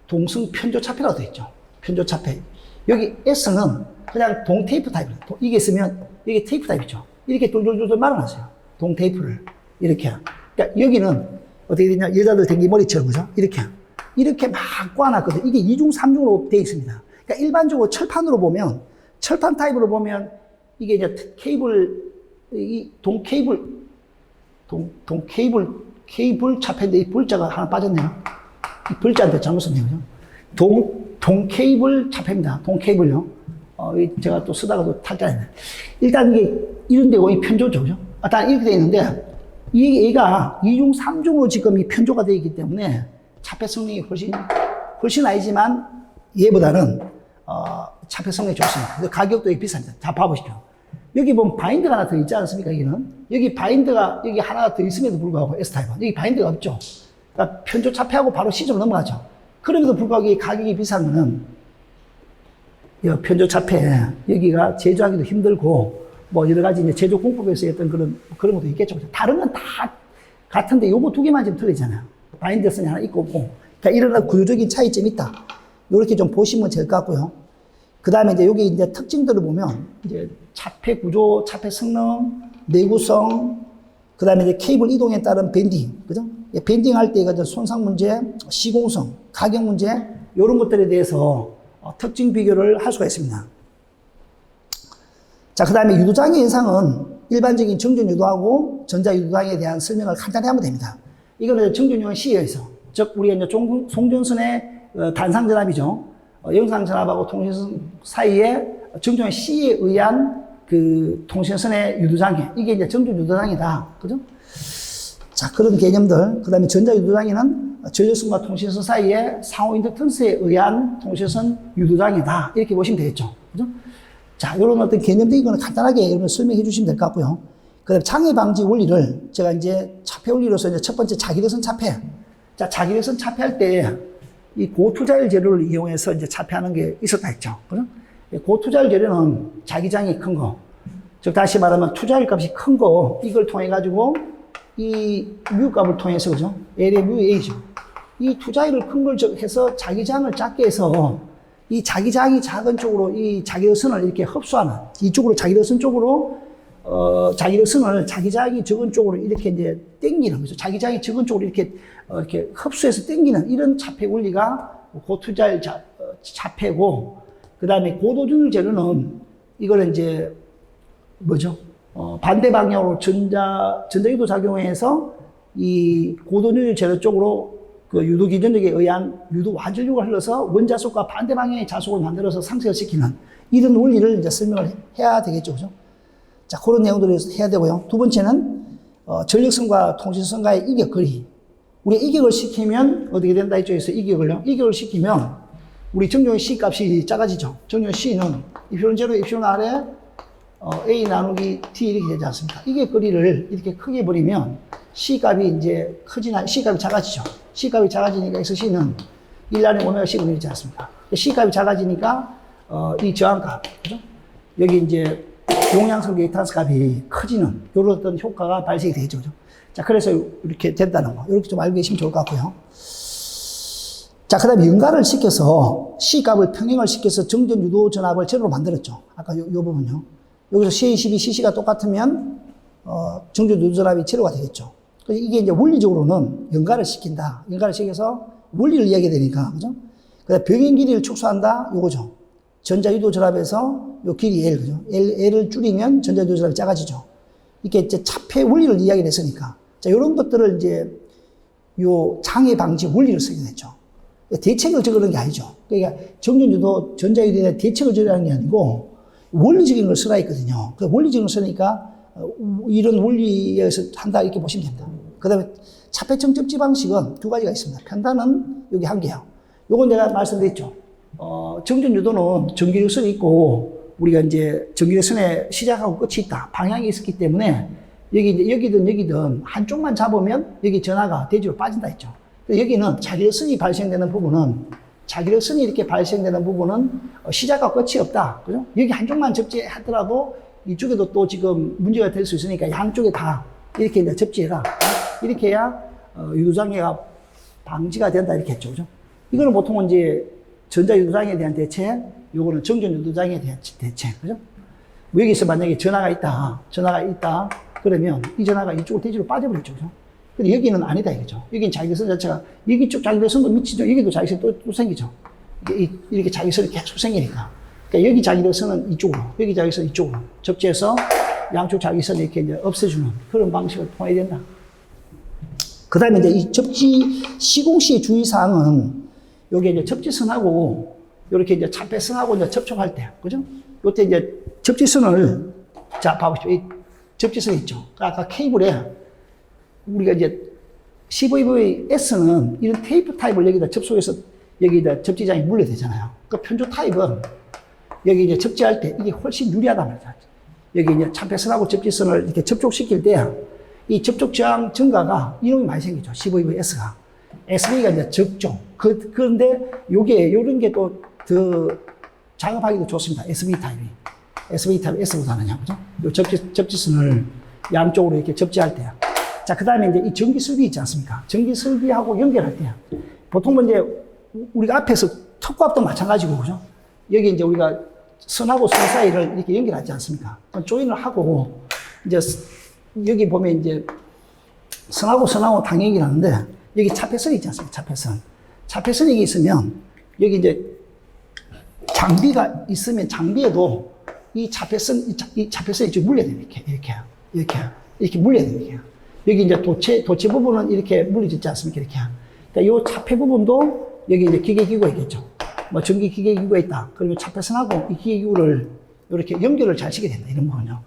동승 편조차폐라고 되어 있죠. 편조차폐. 여기 S는 그냥 동테이프 타입입니다. 이게 있으면, 이게 테이프 타입이죠. 이렇게 돌돌돌돌 말아놨어요. 동테이프를. 이렇게. 그러니까 여기는 어떻게 되냐. 여자들 댕기머리처럼, 그죠? 이렇게 막 꽈놨거든요. 이게 2중, 3중으로 되어 있습니다. 그러니까 일반적으로 철판으로 보면, 철판 타입으로 보면, 이게 이제 케이블, 이 케이블 차폐인데 이 불자가 하나 빠졌네요. 이 불자한테 잘못 썼네요. 동 케이블 차폐입니다. 동 케이블요. 제가 또 쓰다가도 탈자했네. 일단 이게 이런 데고 이 편조죠. 그죠? 다 이렇게 되어 있는데, 얘가 2중, 3중으로 지금 이 편조가 되어 있기 때문에 차폐 성능이 훨씬 아니지만 얘보다는, 차폐 성능이 좋습니다. 그래서 가격도 비쌉니다. 자, 봐보십시오. 여기 보면 바인드가 하나 더 있지 않습니까? 여기 바인드가 여기 하나 더 있음에도 불구하고 S타입은 여기 바인드가 없죠. 그러니까 편조 차폐하고 바로 C점 넘어가죠. 그럼에도 불구하고 이 가격이 비싼 거는 편조 차폐 여기가 제조하기도 힘들고 뭐 여러 가지 이제 제조 공법에서 어떤 그런 것도 있겠죠. 다른 건 다 같은데 요거 두 개만 좀 틀리잖아요. 바인드 선이 하나 있고 없고. 그러니까 이런 구조적인 차이점이 있다. 요렇게 좀 보시면 될 것 같고요. 그 다음에 이제 여기 이제 특징들을 보면 이제 차폐 구조, 차폐 성능, 내구성, 그 다음에 이제 케이블 이동에 따른 밴딩, 그죠? 밴딩 할 때가 손상 문제, 시공성, 가격 문제, 이런 것들에 대해서 특징 비교를 할 수가 있습니다. 자, 그 다음에 유도장애 현상은 일반적인 정전 유도하고 전자 유도장애에 대한 설명을 간단히 하면 됩니다. 이거는 정전용은 C에서, 즉, 우리가 이제 송전선의 단상전압이죠. 영상전압하고 통신선 사이에 정전용 C에 의한 그 통신선의 유도장애. 이게 이제 정전 유도장애다. 그죠? 자, 그런 개념들. 그 다음에 전자 유도장애는 전력선과 통신선 사이에 상호 인덕턴스에 의한 통신선 유도장애다. 이렇게 보시면 되겠죠. 그죠? 자, 이런 어떤 개념적인 거는 간단하게 여러분 설명해 주시면 될 것 같고요. 그 다음에 장애 방지 원리를 제가 이제 차폐 원리로서 이제 첫 번째 자기력선 차폐. 자, 자기력선 차폐할 때 이 고투자율 재료를 이용해서 이제 차폐하는 게 있었다 했죠. 그죠? 고투자율 재료는 자기장이 큰 거. 즉, 다시 말하면 투자율 값이 큰 거, 이걸 통해가지고 이 뮤 값을 통해서, 그죠? L의 뮤 A죠. 이 투자율을 큰 걸 해서 자기장을 작게 해서 이 자기장이 작은 쪽으로 이 자기력선을 이렇게 흡수하는, 이쪽으로 자기력선 쪽으로, 자기력선을 자기장이 적은 쪽으로 이렇게 이제 땡기는 거죠. 자기장이 적은 쪽으로 이렇게 흡수해서 땡기는 이런 차폐 원리가 고투자율 차폐고, 그 다음에 고도준율 재료는 이거는 이제 뭐죠? 반대 방향으로 전자유도 작용해서 이 고도준율 재료 쪽으로 그 유도 기전력에 의한 유도 완전류가 흘러서 원자속과 반대 방향의 자속을 만들어서 상쇄를 시키는 이런 원리를 이제 설명을 해야 되겠죠. 그죠? 자, 그런 내용들을 해야 되고요. 두 번째는, 전력선과 통신선과의 이격거리. 우리 이격을 시키면 어떻게 된다 이쪽에서 이격을요. 이격을 시키면 우리 정류의 C 값이 작아지죠. 정류의 C는 입시론 제로, 입시론 아래 A 나누기 T 이렇게 되지 않습니까? 이격거리를 이렇게 크게 버리면 C 값이 이제 C 값이 작아지죠. C 값이 작아지니까 XC는 1 나누기 오메가 C가 되지 않습니까? C 값이 작아지니까 이 저항값, 그죠? 여기 이제 용량성 게이트란스 값이 커지는 이런 어떤 효과가 발생이 되죠. 그죠? 자, 그래서 이렇게 된다는 거. 이렇게 좀 알고 계시면 좋을 것 같고요. 자, 그 다음에 연가를 시켜서 C 값을 평행을 시켜서 정전 유도 전압을 제로로 만들었죠. 아까 요 부분요. 여기서 C12, CC가 똑같으면, 정전 유도 전압이 제로가 되겠죠. 그래서 이게 이제 원리적으로는 연가를 시킨다. 연가를 시켜서 원리를 이야기해야 되니까. 그죠? 그 다음에 병행 길이를 축소한다. 요거죠. 전자유도 결합에서 요 길이 L, 그죠? L을 줄이면 전자유도 결합이 작아지죠. 이게 이제 차폐 원리를 이야기를 했으니까. 자, 요런 것들을 이제 요 장애 방지 원리를 쓰게 됐죠. 대책을 적으는 게 아니죠. 그러니까 정전유도 전자유도에 대한 대책을 적으라는 게 아니고 원리적인 걸 쓰라 했거든요. 그 원리적인 걸 쓰니까 이런 원리에서 한다 이렇게 보시면 됩니다. 그 다음에 차폐청 접지 방식은 두 가지가 있습니다. 편단은 여기 한 개요. 요건 내가 말씀드렸죠. 정전유도는 전기력선이 있고 우리가 이제 전기력선에 시작하고 끝이 있다. 방향이 있었기 때문에 여기 이제 여기든 한쪽만 잡으면 여기 전하가 대지로 빠진다 했죠. 여기는 자기력선이 발생되는 부분은 자기력선이 이렇게 발생되는 부분은 시작과 끝이 없다. 그죠? 여기 한쪽만 접지하더라도 이쪽에도 또 지금 문제가 될 수 있으니까 양쪽에 다 이렇게 이제 접지해라. 이렇게 해야 유도장애가 방지가 된다 이렇게 했죠. 그죠? 이거는 보통은 이제 전자유도장애에 대한 대책, 요거는 정전유도장애에 대한 대책. 그죠? 여기서 만약에 전하가 있다. 그러면 이 전하가 이쪽으로 대지로 빠져버렸죠. 그죠? 근데 여기는 아니다 이거죠. 여기는 자기선 자체가 여기 쪽 자기선도 미치죠. 여기도 자기선 또 생기죠. 이렇게 자기선이 계속 생기니까. 그러니까 여기 자기선은 이쪽으로, 여기 자기선 이쪽으로 접지해서 양쪽 자기선 이렇게 이제 없애주는 그런 방식을 통해야 된다. 그 다음에 이제 이 접지 시공시의 주의사항은 여기 이제 접지선하고 이렇게 이제 차폐선하고 이제 접촉할 때, 그죠? 요때 이제 접지선을, 자, 봐보십시오. 이 접지선 있죠. 아까 케이블에 우리가 이제 CVVS는 이런 테이프 타입을 여기다 접속해서 여기다 접지장이 물려야 되잖아요. 그 편조 타입은 여기 이제 접지할 때 이게 훨씬 유리하단 말이죠. 여기 이제 차폐선하고 접지선을 이렇게 접촉시킬 때 이 접촉 저항 증가가 이놈이 많이 생기죠. CVVS가. SV가 이제 적죠. 그런데 요게, 요런 게 또 더 작업하기도 좋습니다. SV 타입이. SV 타입 S보다는요. 그죠? 요 접지선을 양쪽으로 이렇게 접지할 때요. 자, 그 다음에 이제 이 전기 설비 있지 않습니까? 전기 설비하고 연결할 때요. 보통은 이제 우리가 앞에서 턱값도 마찬가지고, 그죠? 여기 이제 우리가 선하고 선 사이를 이렇게 연결하지 않습니까? 조인을 하고, 이제 여기 보면 이제 선하고 선하고 당연히 하는데, 여기 차폐선이 있지 않습니까? 차폐선. 차폐선이 있으면, 여기 이제 장비가 있으면 장비에도 이 차폐선이 좀 물려야 됩니다. 이렇게 물려야 됩니다. 여기 이제 도체 부분은 이렇게 물려지지 않습니까? 이렇게. 그러니까 이 차폐 부분도 여기 이제 기계기구가 있겠죠. 뭐 전기 기계기구가 있다. 그리고 차폐선하고 이 기계기구를 이렇게 연결을 잘 시켜야 된다. 이런 부분요.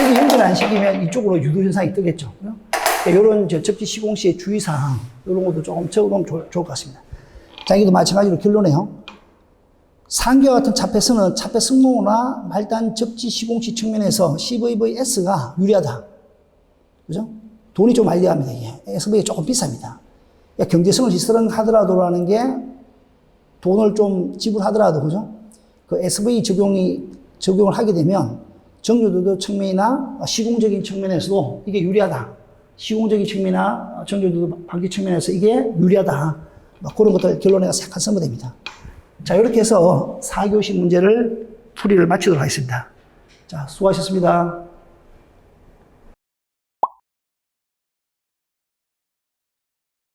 여기 연결 안 시키면 이쪽으로 유도 현상이 뜨겠죠. 그러니까 이런 접지 시공 시의 주의사항, 이런 것도 조금 적어놓으면 좋을 것 같습니다. 자, 여기도 마찬가지로 결론이에요. 상기와 같은 차폐선은 차폐 승모나 말단 접지 시공 시 측면에서 CVVS가 유리하다. 그죠? 돈이 좀 많이 들어갑니다, 이게. SV가 조금 비쌉니다. 그러니까 경제성을 시설하더라도라는 게 돈을 좀 지불하더라도, 그죠? 그 SV 적용을 하게 되면 정유도도 측면이나 시공적인 측면에서도 이게 유리하다. 시공적인 측면이나 정유도도 방지 측면에서 이게 유리하다. 그런 것들 결론에 가서 약간 선보됩니다. 자, 이렇게 해서 4교시 문제를 풀이를 마치도록 하겠습니다. 자, 수고하셨습니다.